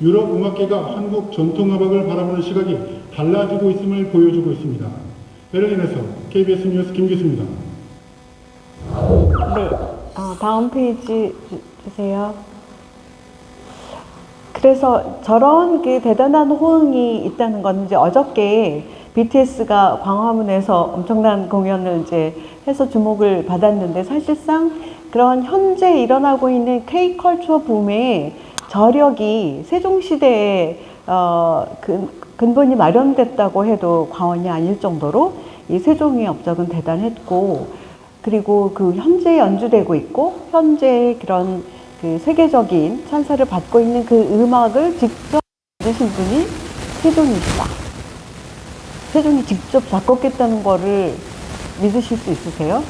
유럽 음악계가 한국 전통음악을 바라보는 시각이 달라지고 있음을 보여주고 있습니다. 베를린에서 KBS 뉴스 김기수입니다. 네, 다음 페이지 주세요. 그래서 저런 그 대단한 호응이 있다는 건 이제 어저께 BTS가 광화문에서 엄청난 공연을 이제 해서 주목을 받았는데 사실상 그런 현재 일어나고 있는 K-컬처 붐의 저력이 세종시대에 근본이 마련됐다고 해도 과언이 아닐 정도로 이 세종의 업적은 대단했고 그리고 그 현재 연주되고 있고 현재 그런 그 세계적인 찬사를 받고 있는 그 음악을 직접 만드신 분이 세종이시다. 세종이 직접 작곡했다는 거를 믿으실 수 있으세요?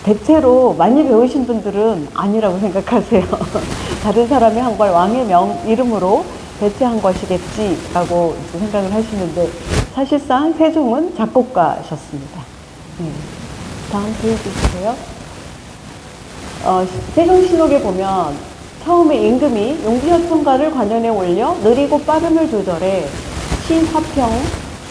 대체로 많이 배우신 분들은 아니라고 생각하세요. 다른 사람이 한 걸 왕의 이름으로 대체한 것이겠지라고 생각을 하시는데 사실상 세종은 작곡가셨습니다. 다음 페이지 주세요. 세종신록에 보면 처음에 임금이 용비협성가를 관현에 올려 느리고 빠름을 조절해 시화평,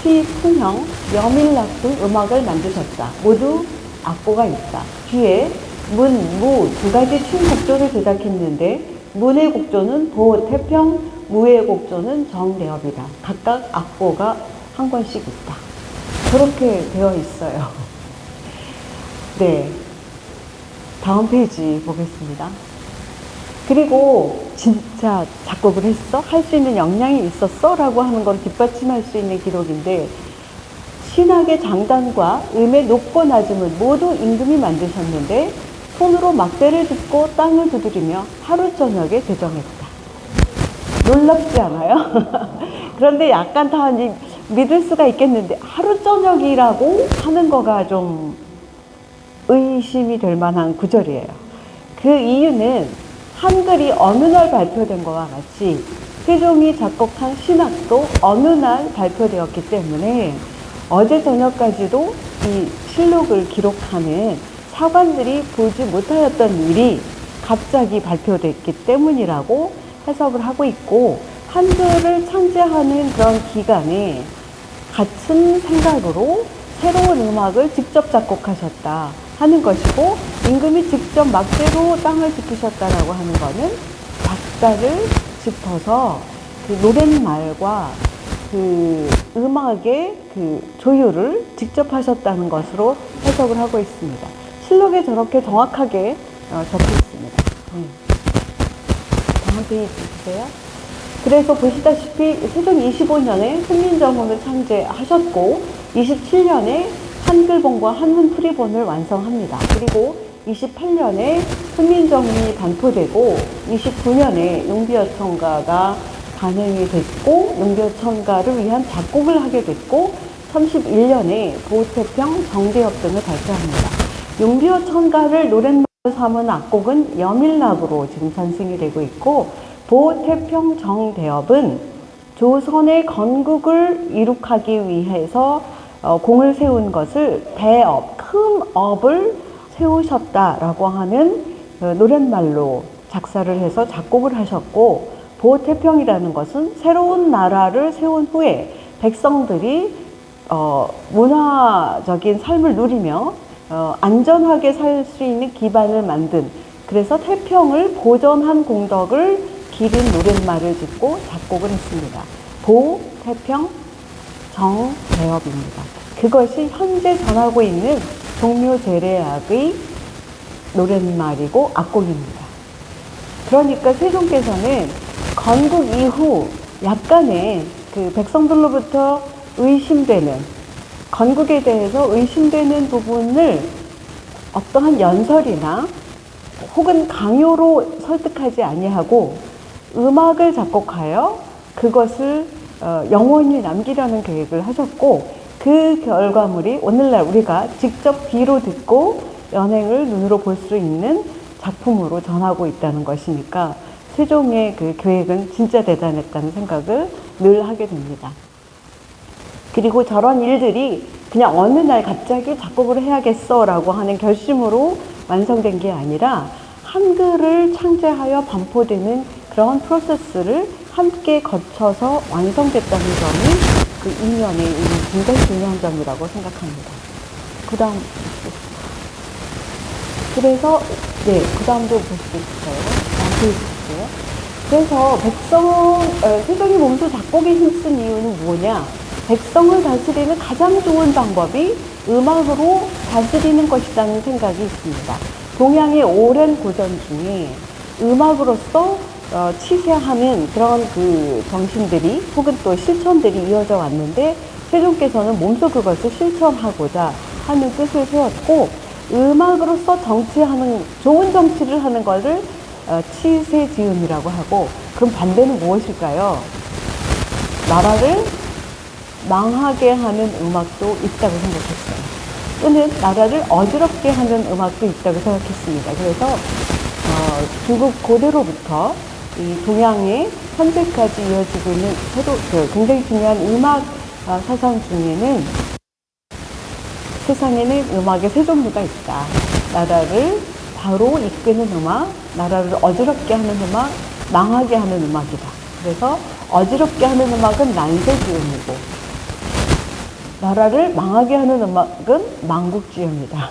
시풍형, 여밀락 등 음악을 만드셨다. 모두 악보가 있다. 뒤에 문, 무 두 가지 춤 곡조를 제작했는데 문의 곡조는 도, 태평, 무예곡조는 정대업이다. 각각 악보가 한 권씩 있다. 그렇게 되어 있어요. 네. 다음 페이지 보겠습니다. 그리고 진짜 작곡을 했어? 할 수 있는 역량이 있었어? 라고 하는 걸 뒷받침할 수 있는 기록인데, 신학의 장단과 음의 높고 낮음은 모두 임금이 만드셨는데 손으로 막대를 짚고 땅을 두드리며 하루 저녁에 대정했다. 놀랍지 않아요? 그런데 약간 다 믿을 수가 있겠는데, 하루 저녁이라고 하는 거가 좀 의심이 될 만한 구절이에요. 그 이유는 한글이 어느 날 발표된 거와 같이 세종이 작곡한 신학도 어느 날 발표되었기 때문에 어제 저녁까지도 이 실록을 기록하는 사관들이 보지 못하였던 일이 갑자기 발표됐기 때문이라고 해석을 하고 있고, 한글을 창제하는 그런 기간에 같은 생각으로 새로운 음악을 직접 작곡하셨다 하는 것이고, 임금이 직접 막대로 땅을 짚으셨다라고 하는 것은 박자를 짚어서 그 노랫말과 그 음악의 그 조율을 직접 하셨다는 것으로 해석을 하고 있습니다. 실록에 저렇게 정확하게 적혀 있습니다. 다음 페이지 주세요. 그래서 보시다시피 세종 25년에 훈민정음을 창제하셨고 27년에 한글본과 한문풀이본을 완성합니다. 그리고 28년에 훈민정음이 반포되고 29년에 용비어천가가 반영이 됐고 용비어천가를 위한 작곡을 하게 됐고 31년에 보태평, 정대협 등을 발표합니다. 용비어천가를 노랫말로 삼은 악곡은 여밀락으로 지금 전승이 되고 있고, 보태평, 정대협은 조선의 건국을 이룩하기 위해서 공을 세운 것을 대업, 큰 업을 세우셨다라고 하는 노랫말로 작사를 해서 작곡을 하셨고, 보태평이라는 것은 새로운 나라를 세운 후에 백성들이 문화적인 삶을 누리며 안전하게 살 수 있는 기반을 만든, 그래서 태평을 보존한 공덕을 기린 노랫말을 짓고 작곡을 했습니다. 보태평, 정대협입니다. 그것이 현재 전하고 있는 종묘제례악의 노랫말이고 악곡입니다. 그러니까 세종께서는 건국 이후 약간의 그 백성들로부터 의심되는, 건국에 대해서 의심되는 부분을 어떠한 연설이나 혹은 강요로 설득하지 아니하고 음악을 작곡하여 그것을 영원히 남기려는 계획을 하셨고, 그 결과물이 오늘날 우리가 직접 귀로 듣고 연행을 눈으로 볼 수 있는 작품으로 전하고 있다는 것이니까 세종의 그 계획은 진짜 대단했다는 생각을 늘 하게 됩니다. 그리고 저런 일들이 그냥 어느 날 갑자기 작곡을 해야겠어 라고 하는 결심으로 완성된 게 아니라 한글을 창제하여 반포되는 그런 프로세스를 함께 거쳐서 완성됐다는 점이 그 이면에 있는 굉장히 중요한 점이라고 생각합니다. 그 다음, 그래서, 네, 그 다음도 볼 수 있어요. 그래서 세종이 몸소 작곡에 힘쓴 이유는 뭐냐? 백성을 다스리는 가장 좋은 방법이 음악으로 다스리는 것이라는 생각이 있습니다. 동양의 오랜 고전 중에 음악으로서 치세하는 그런 그 정신들이 혹은 또 실천들이 이어져 왔는데, 세종께서는 몸소 그것을 실천하고자 하는 뜻을 세웠고, 음악으로서 정치하는, 좋은 정치를 하는 것을 치세지음이라고 하고, 그럼 반대는 무엇일까요? 나라를 망하게 하는 음악도 있다고 생각했어요. 또는 나라를 어지럽게 하는 음악도 있다고 생각했습니다. 그래서 중국 고대로부터 이 동양의 현재까지 이어지고 있는 굉장히 중요한 음악 사상 중에는 세상에는 음악의 세 종류가 있다. 나라를 바로 이끄는 음악, 나라를 어지럽게 하는 음악, 망하게 하는 음악이다. 그래서 어지럽게 하는 음악은 난세지음이고 나라를 망하게 하는 음악은 망국지음이다.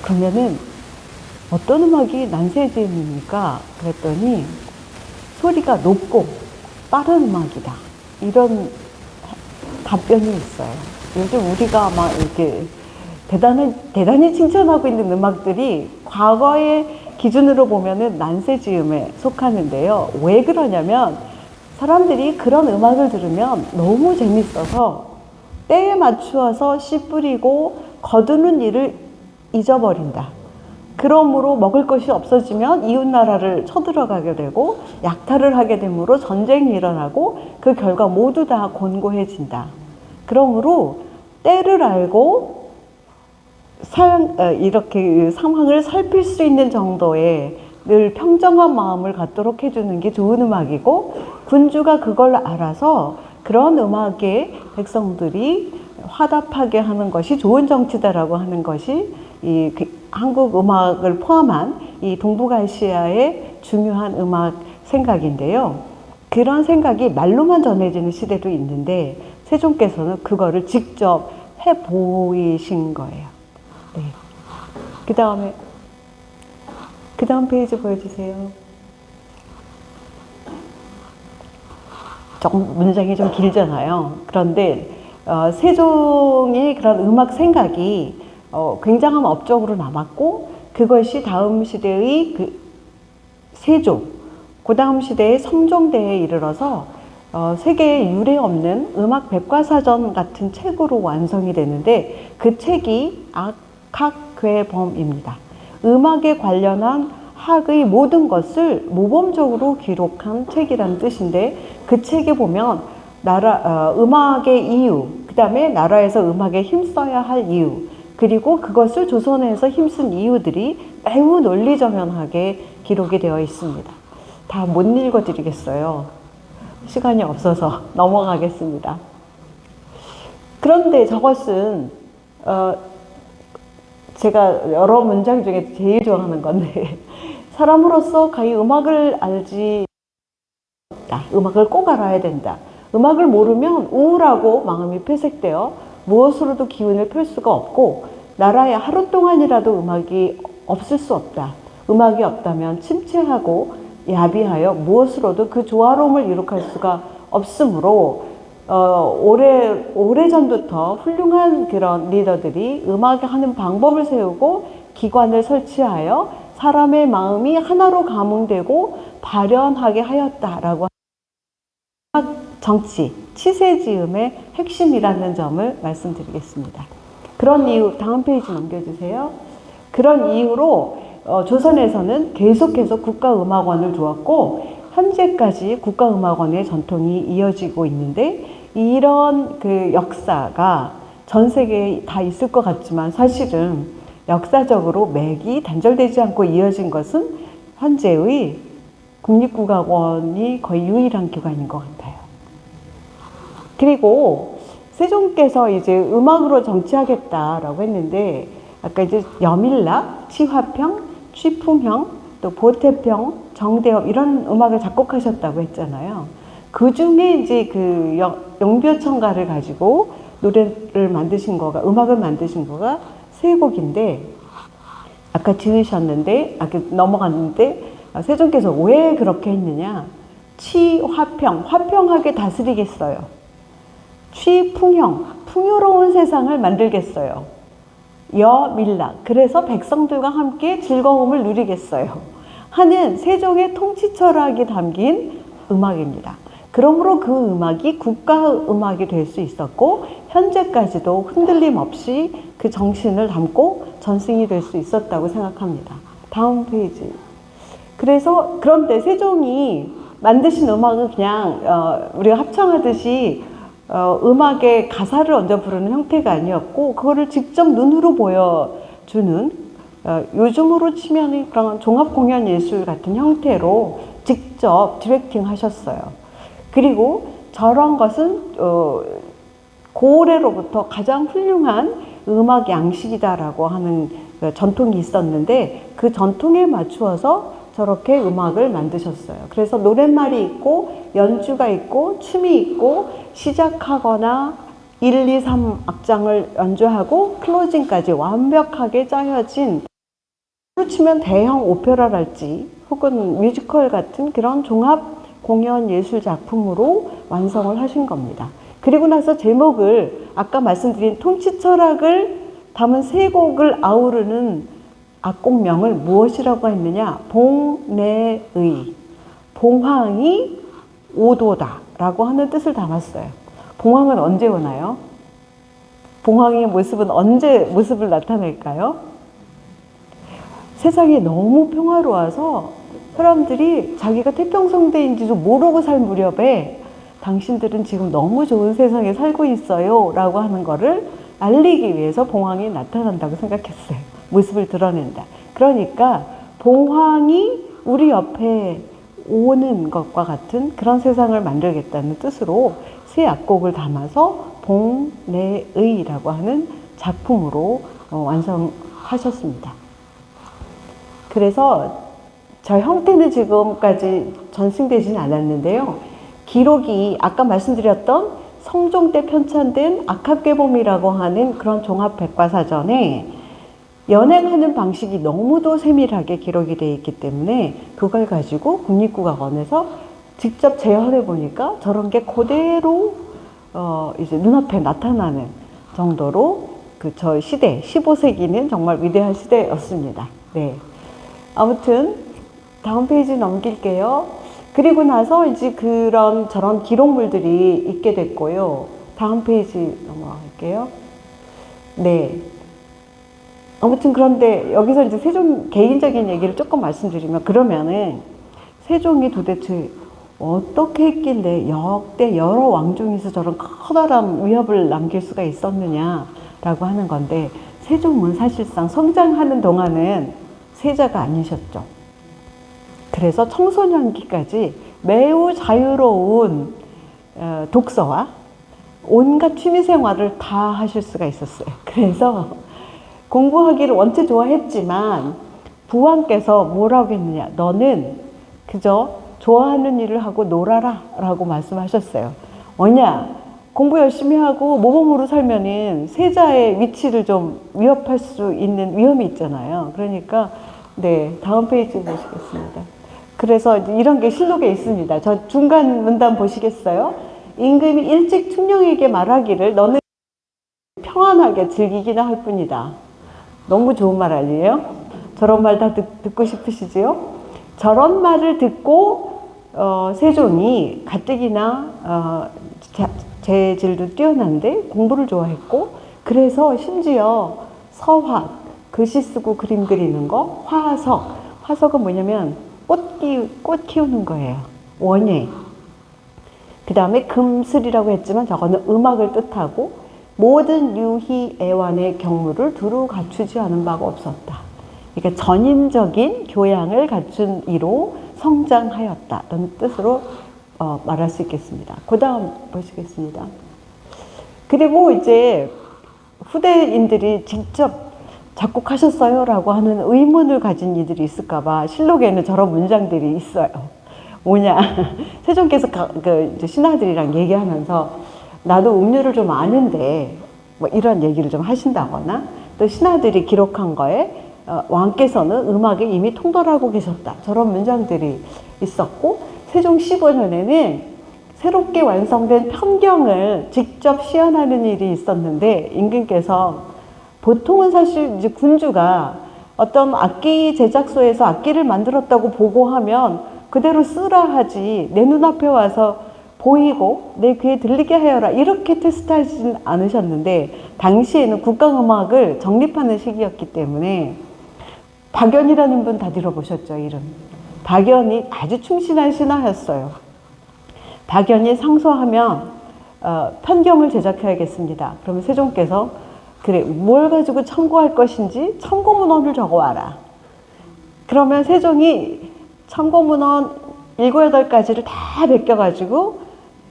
그러면은 어떤 음악이 난세지음입니까? 그랬더니 소리가 높고 빠른 음악이다. 이런 답변이 있어요. 요즘 우리가 막 이렇게 대단히 칭찬하고 있는 음악들이 과거의 기준으로 보면은 난세지음에 속하는데요. 왜 그러냐면 사람들이 그런 음악을 들으면 너무 재밌어서 때에 맞추어서 씨 뿌리고 거두는 일을 잊어버린다. 그러므로 먹을 것이 없어지면 이웃나라를 쳐들어가게 되고 약탈을 하게 되므로 전쟁이 일어나고 그 결과 모두 다 곤고해진다. 그러므로 때를 알고 이렇게 상황을 살필 수 있는 정도의 늘 평정한 마음을 갖도록 해주는 게 좋은 음악이고, 군주가 그걸 알아서 그런 음악에 백성들이 화답하게 하는 것이 좋은 정치다라고 하는 것이 이 한국 음악을 포함한 이 동북아시아의 중요한 음악 생각인데요. 그런 생각이 말로만 전해지는 시대도 있는데 세종께서는 그거를 직접 해 보이신 거예요. 네. 그 다음 페이지 보여주세요. 조금 문장이 좀 길잖아요. 그런데 세종의 그런 음악 생각이 굉장한 업적으로 남았고, 그것이 다음 시대의 세종, 그 다음 시대의 성종대에 이르러서 세계에 유례 없는 음악 백과사전 같은 책으로 완성이 되는데, 그 책이 악학괴범입니다. 음악에 관련한 학의 모든 것을 모범적으로 기록한 책이라는 뜻인데, 그 책에 보면 음악의 이유, 그 다음에 나라에서 음악에 힘써야 할 이유, 그리고 그것을 조선에서 힘쓴 이유들이 매우 논리정연하게 기록이 되어 있습니다. 다 못 읽어드리겠어요. 시간이 없어서 넘어가겠습니다. 그런데 저것은 제가 여러 문장 중에 제일 좋아하는 건데, 사람으로서 가히 음악을 알지 않다. 음악을 꼭 알아야 된다. 음악을 모르면 우울하고 마음이 폐색되어 무엇으로도 기운을 펼 수가 없고, 나라에 하루 동안이라도 음악이 없을 수 없다. 음악이 없다면 침체하고 야비하여 무엇으로도 그 조화로움을 이룩할 수가 없으므로 오래전부터 훌륭한 그런 리더들이 음악을 하는 방법을 세우고 기관을 설치하여 사람의 마음이 하나로 감응되고 발현하게 하였다라고 하는 정치, 치세지음의 핵심이라는 점을 말씀드리겠습니다. 그런 이유, 다음 페이지 넘겨주세요. 그런 이유로 조선에서는 계속해서 국가음악원을 두었고, 현재까지 국가음악원의 전통이 이어지고 있는데, 이런 그 역사가 전 세계에 다 있을 것 같지만 사실은 역사적으로 맥이 단절되지 않고 이어진 것은 현재의 국립국악원이 거의 유일한 기관인 것 같아요. 그리고 세종께서 이제 음악으로 정치하겠다라고 했는데, 아까 이제 여밀락, 치화평, 취풍형, 또 보태평, 정대업 이런 음악을 작곡하셨다고 했잖아요. 그 중에 이제 그 영묘천가를 가지고 노래를 만드신 거가, 음악을 만드신 거가 세 곡인데, 아까 지으셨는데, 아까 넘어갔는데, 세종께서 왜 그렇게 했느냐? 치화평, 화평하게 다스리겠어요. 취풍형, 풍요로운 세상을 만들겠어요. 여밀락, 그래서 백성들과 함께 즐거움을 누리겠어요 하는 세종의 통치 철학이 담긴 음악입니다. 그러므로 그 음악이 국가음악이 될 수 있었고, 현재까지도 흔들림 없이 그 정신을 담고 전승이 될 수 있었다고 생각합니다. 다음 페이지. 그런데 세종이 만드신 음악은 그냥 우리가 합창하듯이 음악의 가사를 얹어 부르는 형태가 아니었고, 그거를 직접 눈으로 보여주는 요즘으로 치면 그런 종합공연 예술 같은 형태로 직접 디렉팅 하셨어요. 그리고 저런 것은 고래로부터 가장 훌륭한 음악 양식이다라고 하는 전통이 있었는데, 그 전통에 맞추어서 저렇게 음악을 만드셨어요. 그래서 노랫말이 있고 연주가 있고 춤이 있고, 시작하거나 1, 2, 3 악장을 연주하고 클로징까지 완벽하게 짜여진, 치면 대형 오페라랄지 혹은 뮤지컬 같은 그런 종합 공연 예술 작품으로 완성을 하신 겁니다. 그리고 나서 제목을 아까 말씀드린 통치 철학을 담은 세 곡을 아우르는 악곡명을 무엇이라고 했느냐? 봉내의, 봉황이 오도다 라고 하는 뜻을 담았어요. 봉황은 언제 오나요? 봉황의 모습은 언제 모습을 나타낼까요? 세상이 너무 평화로워서 사람들이 자기가 태평성대인지도 모르고 살 무렵에 당신들은 지금 너무 좋은 세상에 살고 있어요 라고 하는 거를 알리기 위해서 봉황이 나타난다고 생각했어요. 모습을 드러낸다. 그러니까 봉황이 우리 옆에 오는 것과 같은 그런 세상을 만들겠다는 뜻으로 새 악곡을 담아서 봉내의라고 하는 작품으로 완성하셨습니다. 그래서 저 형태는 지금까지 전승되지는 않았는데요. 기록이 아까 말씀드렸던 성종 때 편찬된 악합계범이라고 하는 그런 종합백과사전에 연행하는 방식이 너무도 세밀하게 기록이 되어 있기 때문에 그걸 가지고 국립국악원에서 직접 재현해 보니까 저런 게 그대로 이제 눈앞에 나타나는 정도로 저 시대, 15세기는 정말 위대한 시대였습니다. 네. 아무튼 다음 페이지 넘길게요. 그리고 나서 이제 저런 기록물들이 있게 됐고요. 다음 페이지 넘어갈게요. 네. 아무튼 그런데 여기서 이제 세종 개인적인 얘기를 조금 말씀드리면 그러면은 세종이 도대체 어떻게 했길래 역대 여러 왕 중에서 저런 커다란 위협을 남길 수가 있었느냐라고 하는 건데 세종은 사실상 성장하는 동안은 세자가 아니셨죠. 그래서 청소년기까지 매우 자유로운 독서와 온갖 취미생활을 다 하실 수가 있었어요. 그래서 공부하기를 원체 좋아했지만 부왕께서 뭐라고 했느냐, 너는 그저 좋아하는 일을 하고 놀아라 라고 말씀하셨어요. 뭐냐, 공부 열심히 하고 모범으로 살면은 세자의 위치를 좀 위협할 수 있는 위험이 있잖아요. 그러니까 네, 다음 페이지 보시겠습니다. 그래서 이런 게 실록에 있습니다. 저 중간 문단 보시겠어요? 임금이 일찍 충령에게 말하기를 너는 평안하게 즐기기나 할 뿐이다. 너무 좋은 말 아니에요? 저런 말 다 듣고 싶으시지요? 저런 말을 듣고 세종이 가뜩이나 재질도 뛰어난데 공부를 좋아했고 그래서 심지어 서화, 글씨 쓰고 그림 그리는 거, 화석은 뭐냐면 꽃 키우는 거예요. 원예. 그 다음에 금슬이라고 했지만 저거는 음악을 뜻하고 모든 유희 애완의 경무를 두루 갖추지 않은 바가 없었다. 그러니까 전인적인 교양을 갖춘 이로 성장하였다라는 뜻으로 말할 수 있겠습니다. 그 다음 보시겠습니다. 그리고 이제 후대인들이 직접 작곡하셨어요? 라고 하는 의문을 가진 이들이 있을까봐 실록에는 저런 문장들이 있어요. 뭐냐, 세종께서 이제 신하들이랑 얘기하면서 나도 음률을 좀 아는데 뭐 이런 얘기를 좀 하신다거나 또 신하들이 기록한 거에 왕께서는 음악에 이미 통달하고 계셨다. 저런 문장들이 있었고 세종 15년에는 새롭게 완성된 편경을 직접 시연하는 일이 있었는데 임금께서 보통은 사실 이제 군주가 어떤 악기 제작소에서 악기를 만들었다고 보고하면 그대로 쓰라 하지 내 눈앞에 와서 보이고 내 귀에 들리게 하여라 이렇게 테스트하지는 않으셨는데 당시에는 국가음악을 정립하는 시기였기 때문에 박연이라는 분 다 들어보셨죠? 이름. 박연이 아주 충실한 신하였어요. 박연이 상소하면 편경을 제작해야겠습니다. 그러면 세종께서 그래 뭘 가지고 청구할 것인지 청고문헌을 적어와라. 그러면 세종이 청고문헌 7, 8가지를 다 베껴가지고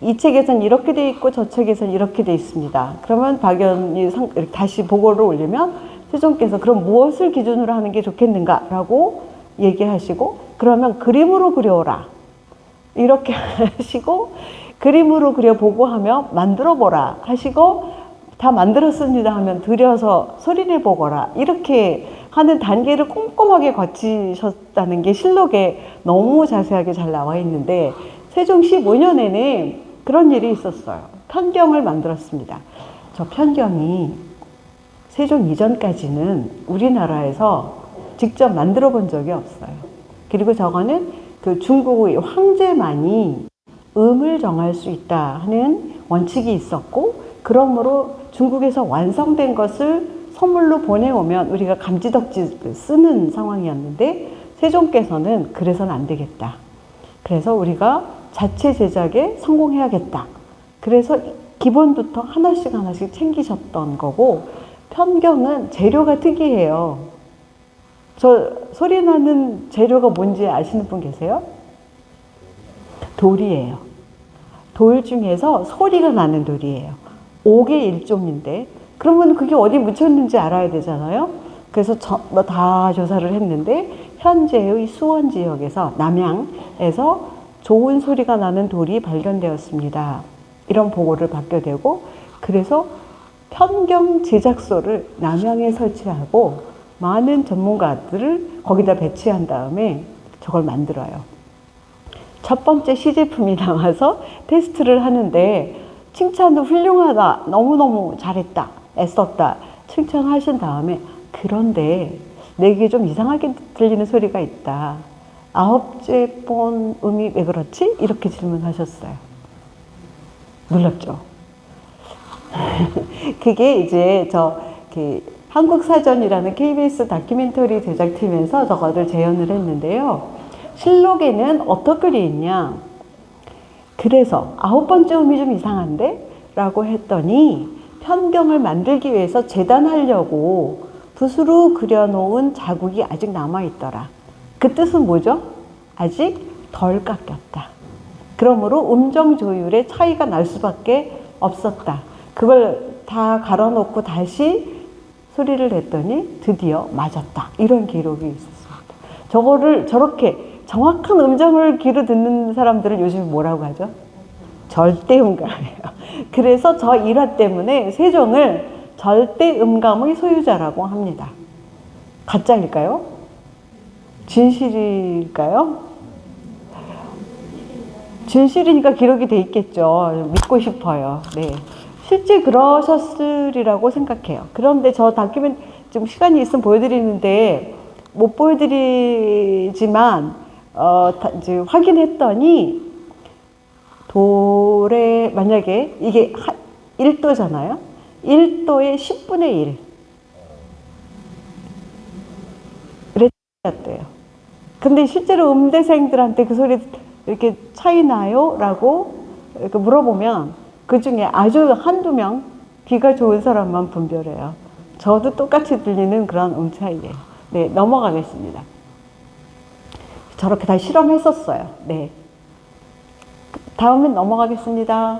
이 책에선 이렇게 돼 있고 저 책에선 이렇게 돼 있습니다. 그러면 박연이 다시 보고를 올리면 세종께서 그럼 무엇을 기준으로 하는 게 좋겠는가 라고 얘기하시고 그러면 그림으로 그려오라 이렇게 하시고 그림으로 그려보고 하면 만들어보라 하시고 다 만들었습니다 하면 들여서 소리를 보거라 이렇게 하는 단계를 꼼꼼하게 거치셨다는 게 실록에 너무 자세하게 잘 나와 있는데 세종 15년에는 그런 일이 있었어요. 편경을 만들었습니다. 저 편경이 세종 이전까지는 우리나라에서 직접 만들어 본 적이 없어요. 그리고 저거는 그 중국의 황제만이 음을 정할 수 있다 하는 원칙이 있었고, 그러므로 중국에서 완성된 것을 선물로 보내오면 우리가 감지덕지 쓰는 상황이었는데, 세종께서는 그래서는 안 되겠다. 그래서 우리가 자체 제작에 성공해야겠다. 그래서 기본부터 하나씩 하나씩 챙기셨던 거고, 편경은 재료가 특이해요. 저 소리 나는 재료가 뭔지 아시는 분 계세요? 돌이에요. 돌 중에서 소리가 나는 돌이에요. 5개 1종인데, 그러면 그게 어디 묻혔는지 알아야 되잖아요. 그래서 다 조사를 했는데, 현재의 수원 지역에서, 남양에서 좋은 소리가 나는 돌이 발견되었습니다. 이런 보고를 받게 되고, 그래서 편경 제작소를 남양에 설치하고 많은 전문가들을 거기다 배치한 다음에 저걸 만들어요. 첫 번째 시제품이 나와서 테스트를 하는데 칭찬도 훌륭하다, 너무너무 잘했다, 애썼다 칭찬하신 다음에, 그런데 내게 좀 이상하게 들리는 소리가 있다. 9째 본 음이 왜 그렇지? 이렇게 질문하셨어요. 놀랍죠? 그게 이제 한국사전이라는 KBS 다큐멘터리 제작팀에서 저거를 재현을 했는데요. 실록에는 어떻게 돼 있냐? 그래서 9번째 음이 좀 이상한데? 라고 했더니, 편경을 만들기 위해서 재단하려고 붓으로 그려놓은 자국이 아직 남아있더라. 그 뜻은 뭐죠? 아직 덜 깎였다. 그러므로 음정 조율에 차이가 날 수밖에 없었다. 그걸 다 갈아놓고 다시 소리를 냈더니 드디어 맞았다. 이런 기록이 있었습니다. 저거를 저렇게 정확한 음정을 귀로 듣는 사람들을 요즘 뭐라고 하죠? 절대음감이에요. 그래서 저 일화 때문에 세종을 절대음감의 소유자라고 합니다. 가짜일까요? 진실일까요? 진실이니까 기록이 돼 있겠죠. 믿고 싶어요. 네. 실제 그러셨으리라고 생각해요. 그런데 저 다큐멘터리 좀 시간이 있으면 보여드리는데 못 보여드리지만 이제 확인했더니 돌에 만약에 이게 1도잖아요. 1도의 10분의 1 이랬대요. 근데 실제로 음대생들한테 그 소리 이렇게 차이 나요? 라고 이렇게 물어보면 그 중에 아주 한두 명 귀가 좋은 사람만 분별해요. 저도 똑같이 들리는 그런 차이예요. 네, 넘어가겠습니다. 저렇게 다 실험했었어요. 네. 다음은 넘어가겠습니다.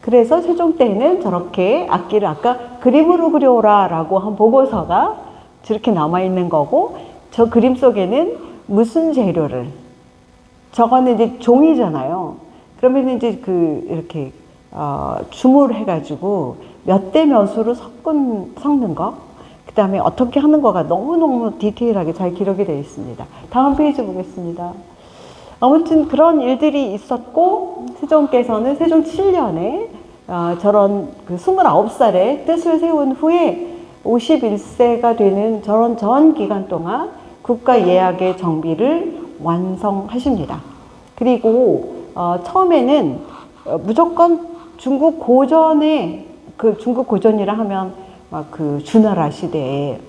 그래서 세종 때는 저렇게 악기를 아까 그림으로 그려오라 라고 한 보고서가 저렇게 남아있는 거고, 저 그림 속에는 무슨 재료를, 저거는 이제 종이잖아요. 그러면 이제 이렇게 주물해가지고 몇 대 몇으로 섞는 거, 그 다음에 어떻게 하는 거가 너무너무 디테일하게 잘 기록이 되어 있습니다. 다음 페이지 보겠습니다. 아무튼 그런 일들이 있었고, 세종께서는 세종 7년에 저런 29살에 뜻을 세운 후에 51세가 되는 저런 전 기간 동안 국가 예약의 정비를 완성하십니다. 그리고 처음에는 무조건 중국 고전에, 중국 고전이라 하면 막 주나라 시대에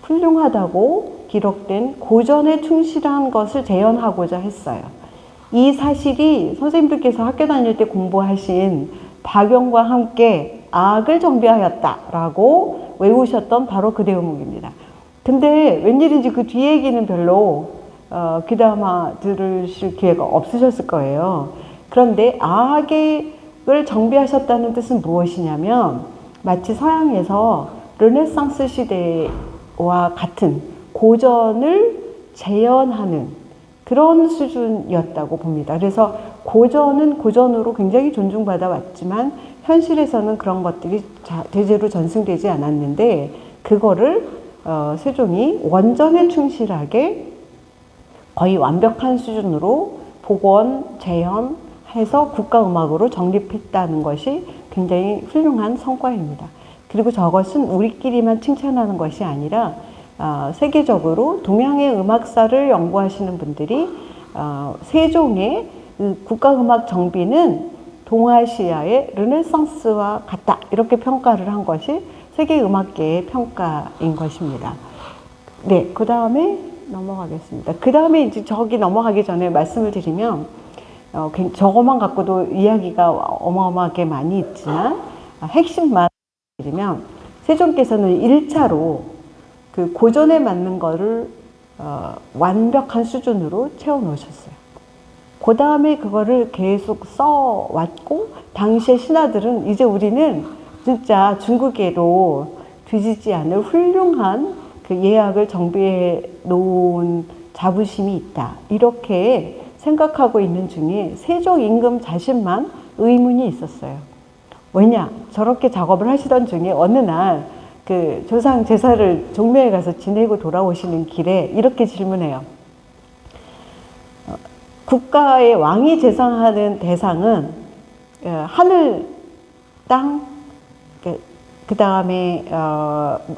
훌륭하다고 기록된 고전에 충실한 것을 재현하고자 했어요. 이 사실이 선생님들께서 학교 다닐 때 공부하신 박용과 함께 악을 정비하였다라고 외우셨던 바로 그 대목입니다. 근데 웬일인지 그 뒤 얘기는 별로 귀담아 들으실 기회가 없으셨을 거예요. 그런데 악을 정비하셨다는 뜻은 무엇이냐면, 마치 서양에서 르네상스 시대와 같은 고전을 재현하는 그런 수준이었다고 봅니다. 그래서 고전은 고전으로 굉장히 존중받아 왔지만 현실에서는 그런 것들이 제대로 전승되지 않았는데, 그거를 세종이 원전에 충실하게 거의 완벽한 수준으로 복원, 재현해서 국가음악으로 정립했다는 것이 굉장히 훌륭한 성과입니다. 그리고 저것은 우리끼리만 칭찬하는 것이 아니라 세계적으로 동양의 음악사를 연구하시는 분들이 세종의 국가음악 정비는 동아시아의 르네상스와 같다 이렇게 평가를 한 것이 세계 음악계의 평가인 것입니다. 네, 그 다음에 넘어가겠습니다. 그 다음에 이제 저기 넘어가기 전에 말씀을 드리면 저것만 갖고도 이야기가 어마어마하게 많이 있지만 핵심만 드리면 세종께서는 1차로 그 고전에 맞는 거를 완벽한 수준으로 채워 놓으셨어요. 그 다음에 그거를 계속 써왔고 당시의 신하들은 이제 우리는 진짜 중국에도 뒤지지 않을 훌륭한 그 예약을 정비해 놓은 자부심이 있다. 이렇게 생각하고 있는 중에 세종 임금 자신만 의문이 있었어요. 왜냐? 저렇게 작업을 하시던 중에 어느 날 그 조상 제사를 종묘에 가서 지내고 돌아오시는 길에 이렇게 질문해요. 국가의 왕이 제상하는 대상은 하늘, 땅, 그 다음에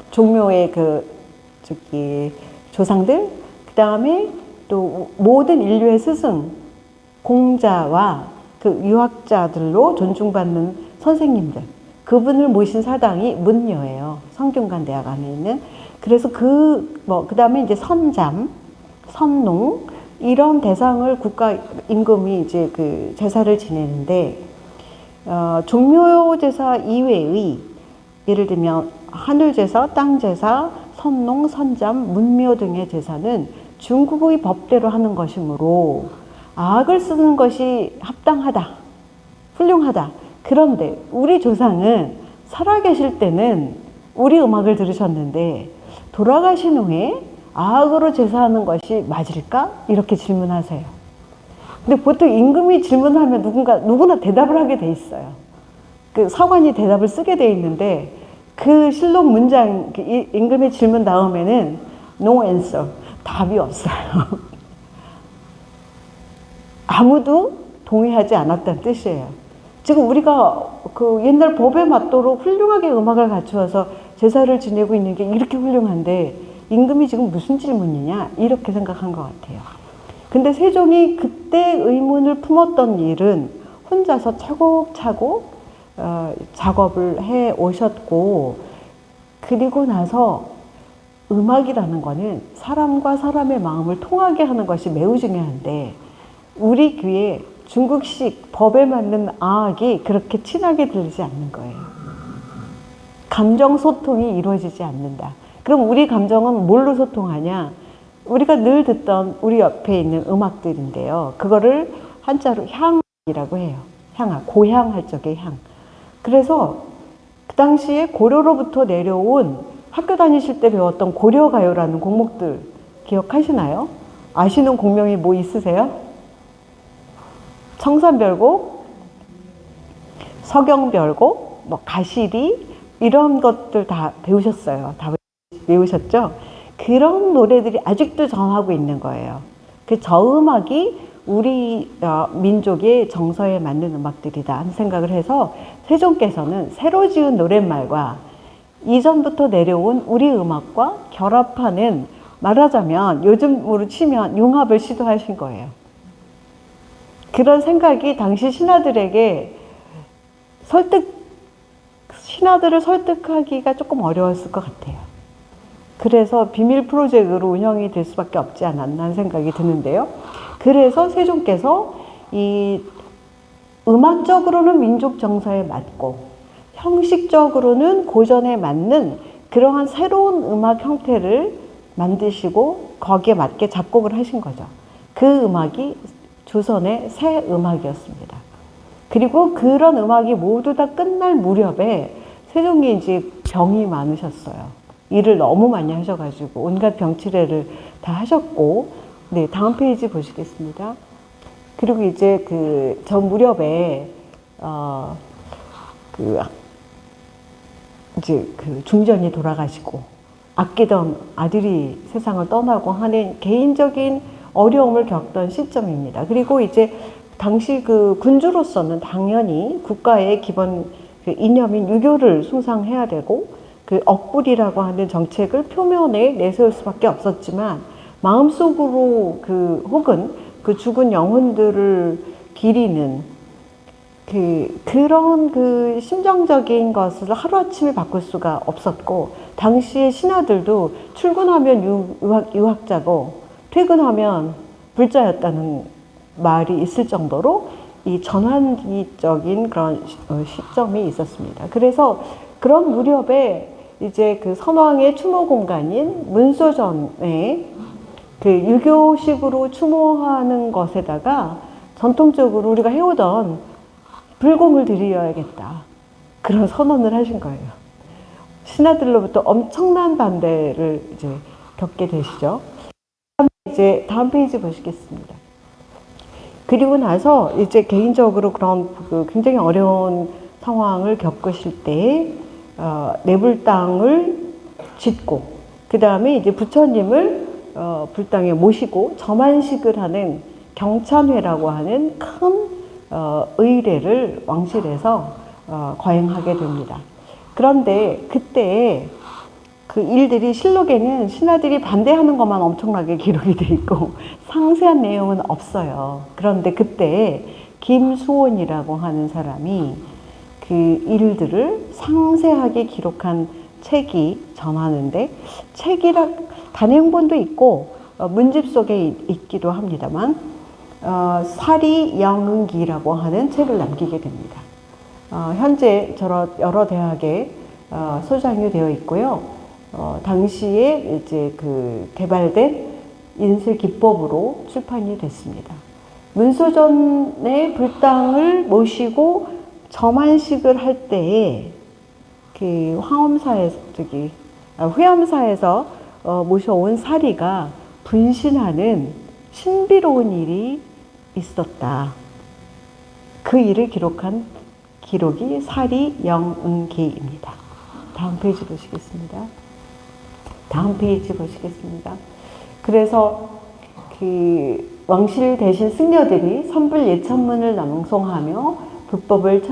종묘의 조상들, 그 다음에 또 모든 인류의 스승, 공자와 그 유학자들로 존중받는 선생님들, 그분을 모신 사당이 문여예요. 성균관 대학 안에 있는. 그래서 그 다음에 이제 선잠, 선농, 이런 대상을 국가 임금이 이제 그 제사를 지내는데, 종묘 제사 이외의 예를 들면 하늘제사, 땅제사, 선농, 선잠, 문묘 등의 제사는 중국의 법대로 하는 것이므로 악을 쓰는 것이 합당하다, 훌륭하다. 그런데 우리 조상은 살아계실 때는 우리 음악을 들으셨는데 돌아가신 후에 악으로 제사하는 것이 맞을까? 이렇게 질문하세요. 근데 보통 임금이 질문하면 누구나 대답을 하게 돼 있어요. 그 서관이 대답을 쓰게 돼 있는데 그 실록 문장, 임금의 질문 다음에는 no answer, 답이 없어요. 아무도 동의하지 않았다는 뜻이에요. 지금 우리가 그 옛날 법에 맞도록 훌륭하게 음악을 갖추어서 제사를 지내고 있는 게 이렇게 훌륭한데 임금이 지금 무슨 질문이냐 이렇게 생각한 것 같아요. 근데 세종이 그때 의문을 품었던 일은 혼자서 차곡차곡 작업을 해 오셨고, 그리고 나서 음악이라는 거는 사람과 사람의 마음을 통하게 하는 것이 매우 중요한데 우리 귀에 중국식 법에 맞는 악이 그렇게 친하게 들리지 않는 거예요. 감정 소통이 이루어지지 않는다. 그럼 우리 감정은 뭘로 소통하냐? 우리가 늘 듣던 우리 옆에 있는 음악들인데요. 그거를 한자로 향이라고 해요. 향아, 고향할 적의 향. 그래서 그 당시에 고려로부터 내려온 학교 다니실 때 배웠던 고려가요라는 곡목들 기억하시나요? 아시는 곡명이 뭐 있으세요? 청산별곡, 서경별곡, 가시리 이런 것들 다 배우셨어요. 다 외우셨죠? 그런 노래들이 아직도 전하고 있는 거예요. 그 저음악이 우리 민족의 정서에 맞는 음악들이다 하는 생각을 해서 세종께서는 새로 지은 노랫말과 이전부터 내려온 우리 음악과 결합하는, 말하자면 요즘으로 치면 융합을 시도하신 거예요. 그런 생각이 당시 신하들에게 신하들을 설득하기가 조금 어려웠을 것 같아요. 그래서 비밀 프로젝트로 운영이 될 수밖에 없지 않았나 하는 생각이 드는데요. 그래서 세종께서 이 음악적으로는 민족 정서에 맞고 형식적으로는 고전에 맞는 그러한 새로운 음악 형태를 만드시고 거기에 맞게 작곡을 하신 거죠. 그 음악이 조선의 새 음악이었습니다. 그리고 그런 음악이 모두 다 끝날 무렵에 세종이 이제 병이 많으셨어요. 일을 너무 많이 하셔가지고 온갖 병치레를 다 하셨고, 네, 다음 페이지 보시겠습니다. 그리고 이제 저 무렵에 중전이 돌아가시고 아끼던 아들이 세상을 떠나고 하는 개인적인 어려움을 겪던 시점입니다. 그리고 이제 당시 그 군주로서는 당연히 국가의 기본 그 이념인 유교를 숭상해야 되고 그 억불이라고 하는 정책을 표면에 내세울 수밖에 없었지만 마음속으로 그 혹은 그 죽은 영혼들을 기리는 그런 그 심정적인 것을 하루아침에 바꿀 수가 없었고 당시의 신하들도 출근하면 유학자고 퇴근하면 불자였다는 말이 있을 정도로 이 전환기적인 그런 시점이 있었습니다. 그래서 그런 무렵에 이제 그 선왕의 추모 공간인 문소전에 그 유교식으로 추모하는 것에다가 전통적으로 우리가 해오던 불공을 드려야겠다. 그런 선언을 하신 거예요. 신하들로부터 엄청난 반대를 이제 겪게 되시죠. 이제 다음 페이지 보시겠습니다. 그리고 나서 이제 개인적으로 그런 그 굉장히 어려운 상황을 겪으실 때 내불당을 짓고 그 다음에 이제 부처님을 불당에 모시고 점안식을 하는 경찬회라고 하는 큰 의례를 왕실에서 거행하게 됩니다. 그런데 그때 그 일들이 실록에는 신하들이 반대하는 것만 엄청나게 기록이 돼 있고 상세한 내용은 없어요. 그런데 그때 김수원이라고 하는 사람이 그 일들을 상세하게 기록한 책이 전하는데 책이라 단행본도 있고 문집 속에 있기도 합니다만 사리영응기라고 하는 책을 남기게 됩니다. 현재 여러 대학에 소장이 되어 있고요. 당시에 이제 그 개발된 인쇄 기법으로 출판이 됐습니다. 문소전의 불당을 모시고 점안식을 할 때에 그 회엄사에서 모셔온 사리가 분신하는 신비로운 일이 있었다. 그 일을 기록한 기록이 사리영응기입니다. 다음 페이지 보시겠습니다. 다음 페이지 보시겠습니다. 그래서 그 왕실 대신 승려들이 선불 예천문을 낭송하며 불법을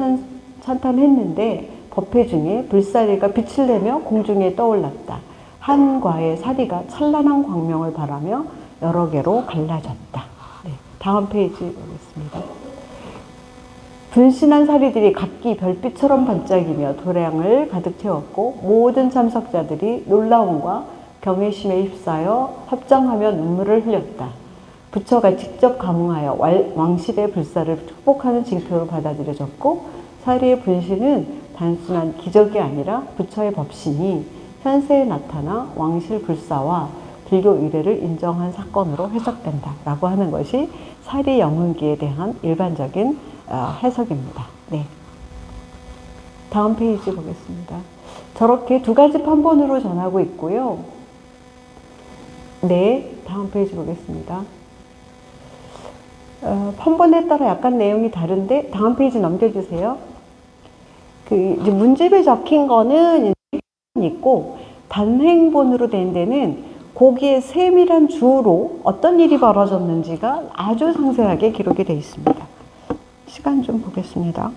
찬탄했는데 법회 중에 불사리가 빛을 내며 공중에 떠올랐다. 한 과의 사리가 찬란한 광명을 발하며 여러 개로 갈라졌다. 네, 다음 페이지 보겠습니다. 분신한 사리들이 각기 별빛처럼 반짝이며 도량을 가득 채웠고 모든 참석자들이 놀라움과 경외심에 휩싸여 합장하며 눈물을 흘렸다. 부처가 직접 감응하여 왕실의 불사를 축복하는 징표로 받아들여졌고 사리의 분신은 단순한 기적이 아니라 부처의 법신이 현세에 나타나 왕실 불사와 불교 의례를 인정한 사건으로 해석된다 라고 하는 것이 사리영응기에 대한 일반적인 해석입니다. 네. 다음 페이지 보겠습니다. 저렇게 두 가지 판본으로 전하고 있고요. 네, 다음 페이지 보겠습니다. 판본에 따라 약간 내용이 다른데 다음 페이지 넘겨주세요. 이제 문집에 적힌 거는 있고 단행본으로 된 데는 거기에 세밀한 주로 어떤 일이 벌어졌는지가 아주 상세하게 기록이 되어 있습니다. 시간 좀 보겠습니다.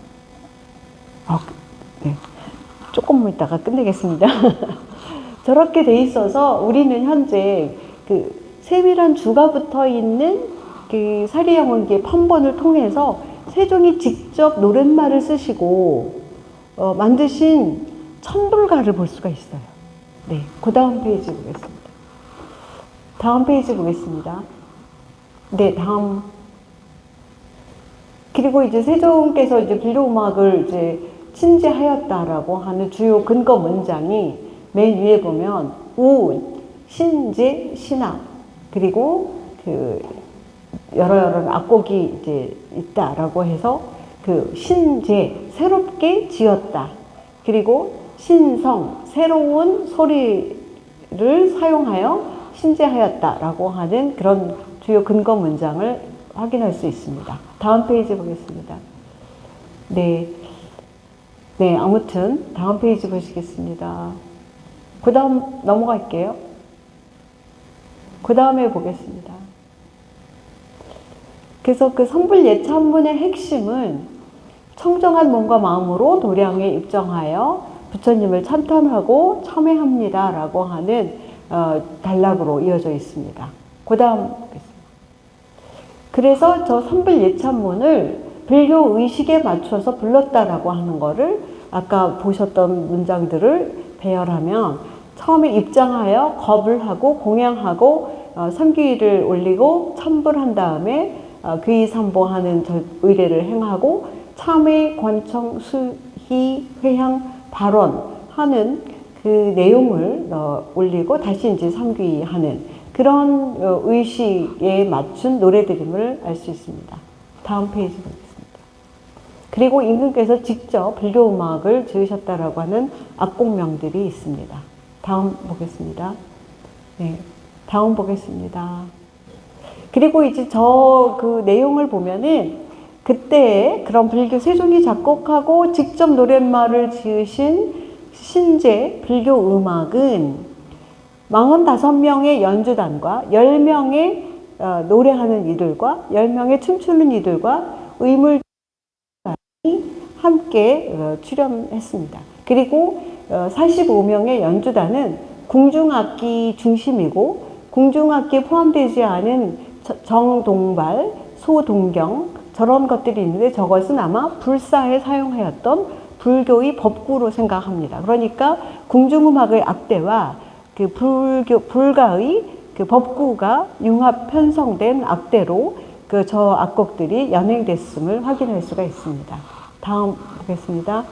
네. 조금 있다가 끝내겠습니다. 저렇게 돼 있어서 우리는 현재 그 세밀한 주가 붙어 있는 그 사리영응기의 판본을 통해서 세종이 직접 노랫말을 쓰시고 만드신 천불가를 볼 수가 있어요. 네, 그 다음 페이지 보겠습니다. 다음 페이지 보겠습니다. 네, 다음. 그리고 이제 세종께서 이제 불교음악을 이제 친제하였다라고 하는 주요 근거 문장이 맨 위에 보면 우, 신제, 신학 그리고 그 여러 악곡이 이제 있다라고 해서 그 신제 새롭게 지었다. 그리고 신성 새로운 소리를 사용하여 신제하였다라고 하는 그런 주요 근거 문장을 확인할 수 있습니다. 다음 페이지 보겠습니다. 네. 네, 아무튼 다음 페이지 보시겠습니다. 그 다음 넘어갈게요. 그 다음에 보겠습니다. 그래서 그 선불예찬문의 핵심은 청정한 몸과 마음으로 도량에 입정하여 부처님을 찬탄하고 첨회합니다 라고 하는 단락으로 이어져 있습니다. 그 다음 그래서 저 선불예찬문을 불교 의식에 맞춰서 불렀다라고 하는 거를 아까 보셨던 문장들을 배열하면 처음에 입장하여 겁을 하고 공양하고 삼귀를 올리고 참불한 다음에 귀의삼보하는 의례를 행하고 참회, 관청, 수희, 회향, 발언하는 그 내용을 올리고 다시 이제 삼귀하는 그런 의식에 맞춘 노래들임을 알 수 있습니다. 다음 페이지 보겠습니다. 그리고 임금께서 직접 불교 음악을 지으셨다라고 하는 악곡명들이 있습니다. 다음 보겠습니다. 네, 다음 보겠습니다. 그리고 이제 저 그 내용을 보면은 그때 그런 불교 세종이 작곡하고 직접 노랫말을 지으신 신제 불교 음악은 45명의 연주단과 10명의 노래하는 이들과 10명의 춤추는 이들과 의물 함께 출연했습니다. 그리고 45명의 연주단은 궁중악기 중심이고 궁중악기에 포함되지 않은 정동발, 소동경 저런 것들이 있는데 저것은 아마 불사에 사용하였던 불교의 법구로 생각합니다. 그러니까 궁중음악의 악대와 그 불가의 그 법구가 융합 편성된 악대로 그 저 악곡들이 연행됐음을 확인할 수가 있습니다. 다음 보겠습니다.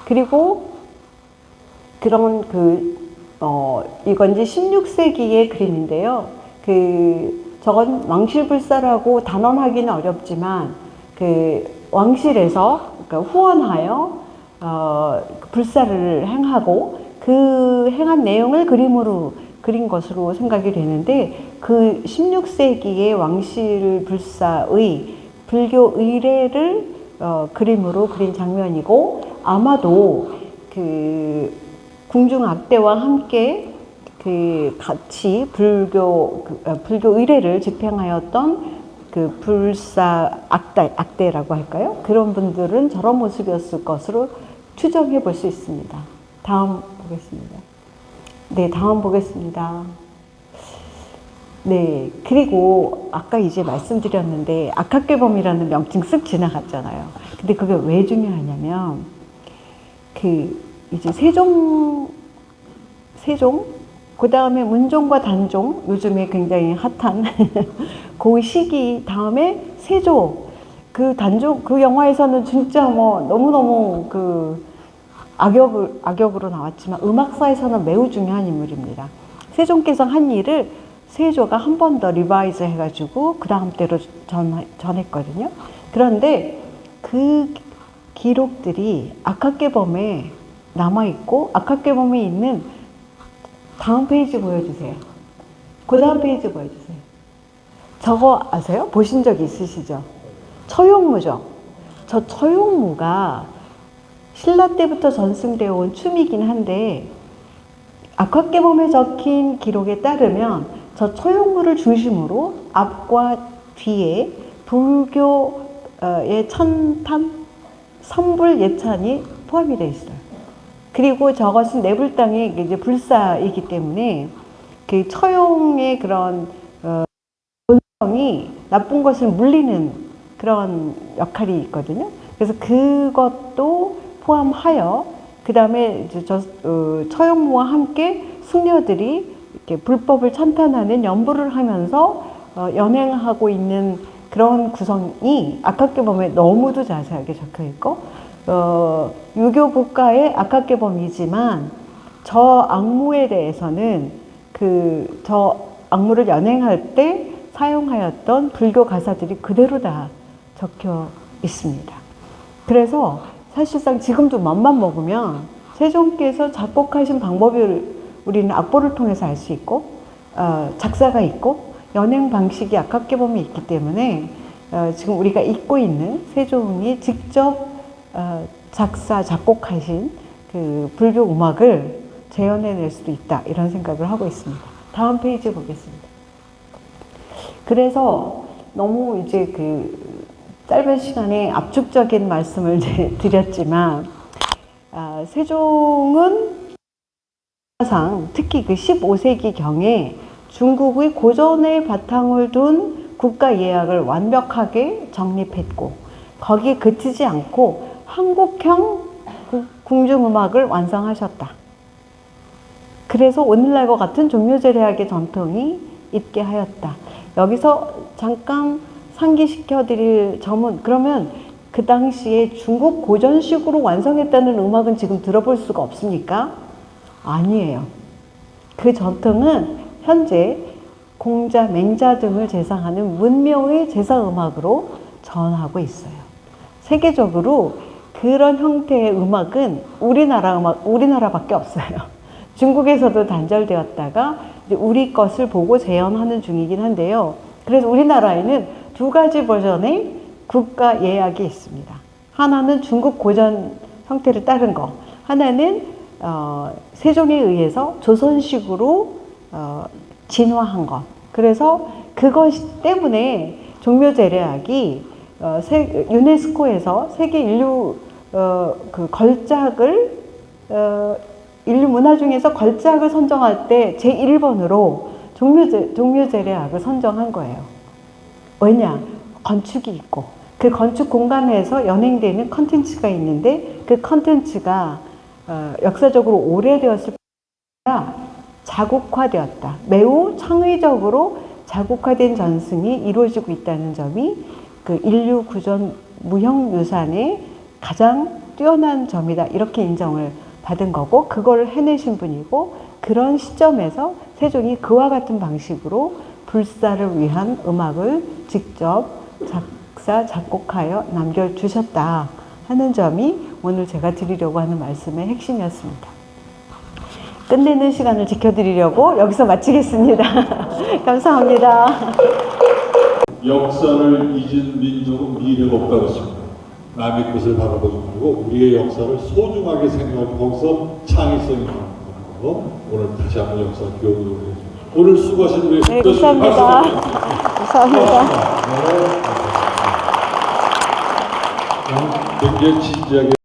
그리고 그런 이건 이제 16세기의 그림인데요. 저건 왕실불사라고 단언하기는 어렵지만 왕실에서 후원하여 불사를 행하고 그 행한 내용을 그림으로 그린 것으로 생각이 되는데 그 16세기의 왕실 불사의 불교 의례를 그림으로 그린 장면이고 아마도 그 궁중 악대와 함께 같이 불교 의례를 집행하였던 그 불사 악대라고 할까요? 그런 분들은 저런 모습이었을 것으로 추정해 볼 수 있습니다. 다음 보겠습니다. 네, 다음 보겠습니다. 네, 그리고 아까 이제 말씀드렸는데 악학괴범이라는 명칭 쓱 지나갔잖아요. 근데 그게 왜 중요하냐면 이제 세종 그 다음에 문종과 단종 요즘에 굉장히 핫한 그 시기 다음에 세조 단종 그 영화에서는 진짜 너무너무 악역으로 나왔지만 음악사에서는 매우 중요한 인물입니다. 세종께서 한 일을 세조가 한 번 더 리바이즈 해가지고 그 다음 때로 전했거든요. 그런데 그 기록들이 악학괴범에 남아있고 악학괴범에 있는 다음 페이지 보여주세요. 그 다음 페이지 보여주세요. 저거 아세요? 보신 적 있으시죠? 처용무죠. 저 처용무가 신라 때부터 전승되어 온 춤이긴 한데 악학괴범에 적힌 기록에 따르면 저 처용무를 중심으로 앞과 뒤에 불교의 천탄, 선불 예찬이 포함이 되어 있어요. 그리고 저것은 내불당의 이제 불사이기 때문에 그 처용의 그런 본성이 나쁜 것을 물리는 그런 역할이 있거든요. 그래서 그것도 포함하여 그 다음에 처용무와 함께 승려들이 이렇게 불법을 찬탄하는 연부를 하면서 연행하고 있는 그런 구성이 악학괴범에 너무도 자세하게 적혀 있고 유교 국가의 악학괴범이지만 저 악무에 대해서는 저 악무를 연행할 때 사용하였던 불교 가사들이 그대로 다 적혀 있습니다. 그래서 사실상 지금도 맘만 먹으면 세종께서 작곡하신 방법을 우리는 악보를 통해서 알 수 있고 작사가 있고 연행 방식이 악학괴범이 있기 때문에 지금 우리가 잊고 있는 세종이 직접 작곡하신 그 불교 음악을 재현해낼 수도 있다 이런 생각을 하고 있습니다. 다음 페이지 보겠습니다. 그래서 너무 이제 그 짧은 시간에 압축적인 말씀을 이제 드렸지만, 세종은 상 특히 그 15세기 경에 중국의 고전의 바탕을 둔 국가 예약을 완벽하게 정립했고, 거기에 그치지 않고 한국형 궁중음악을 완성하셨다. 그래서 오늘날과 같은 종묘제례학의 전통이 있게 하였다. 여기서 잠깐 상기시켜 드릴 점은, 그러면 그 당시에 중국 고전식으로 완성했다는 음악은 지금 들어볼 수가 없습니까? 아니에요. 그 전통은 현재 공자, 맹자 등을 제사하는 문명의 제사 음악으로 전하고 있어요. 세계적으로 그런 형태의 음악은 우리나라밖에 없어요. 중국에서도 단절되었다가 이제 우리 것을 보고 재현하는 중이긴 한데요. 그래서 우리나라에는 두 가지 버전의 국가 예약이 있습니다. 하나는 중국 고전 형태를 따른 거, 하나는 세종에 의해서 조선식으로 진화한 것. 그래서 그것 때문에 종묘제례학이 유네스코에서 세계 인류 그 걸작을 인류 문화 중에서 걸작을 선정할 때 제1번으로 종묘제례학을 선정한 거예요. 왜냐? 건축이 있고 그 건축 공간에서 연행되는 컨텐츠가 있는데 그 컨텐츠가 역사적으로 오래되었을 뿐만 아니라 자국화되었다. 매우 창의적으로 자국화된 전승이 이루어지고 있다는 점이 그 인류 구전 무형유산의 가장 뛰어난 점이다. 이렇게 인정을 받은 거고, 그걸 해내신 분이고, 그런 시점에서 세종이 그와 같은 방식으로 불사를 위한 음악을 직접 작사, 작곡하여 남겨주셨다 하는 점이 오늘 제가 드리려고 하는 말씀의 핵심이었습니다. 끝내는 시간을 지켜드리려고 여기서 마치겠습니다. 감사합니다. 역사를 잊은 민족은 미래가 없다고 했습니다. 남의 것을 바라보지 말고 우리의 역사를 소중하게 생각하고 거기서 창의성이 나오는 거 오늘 다시 한번 역사 기억으로 해주십시오. 오늘 수고하신 우리 네, 감사합니다. 감사합니다. 굉장히 진지하게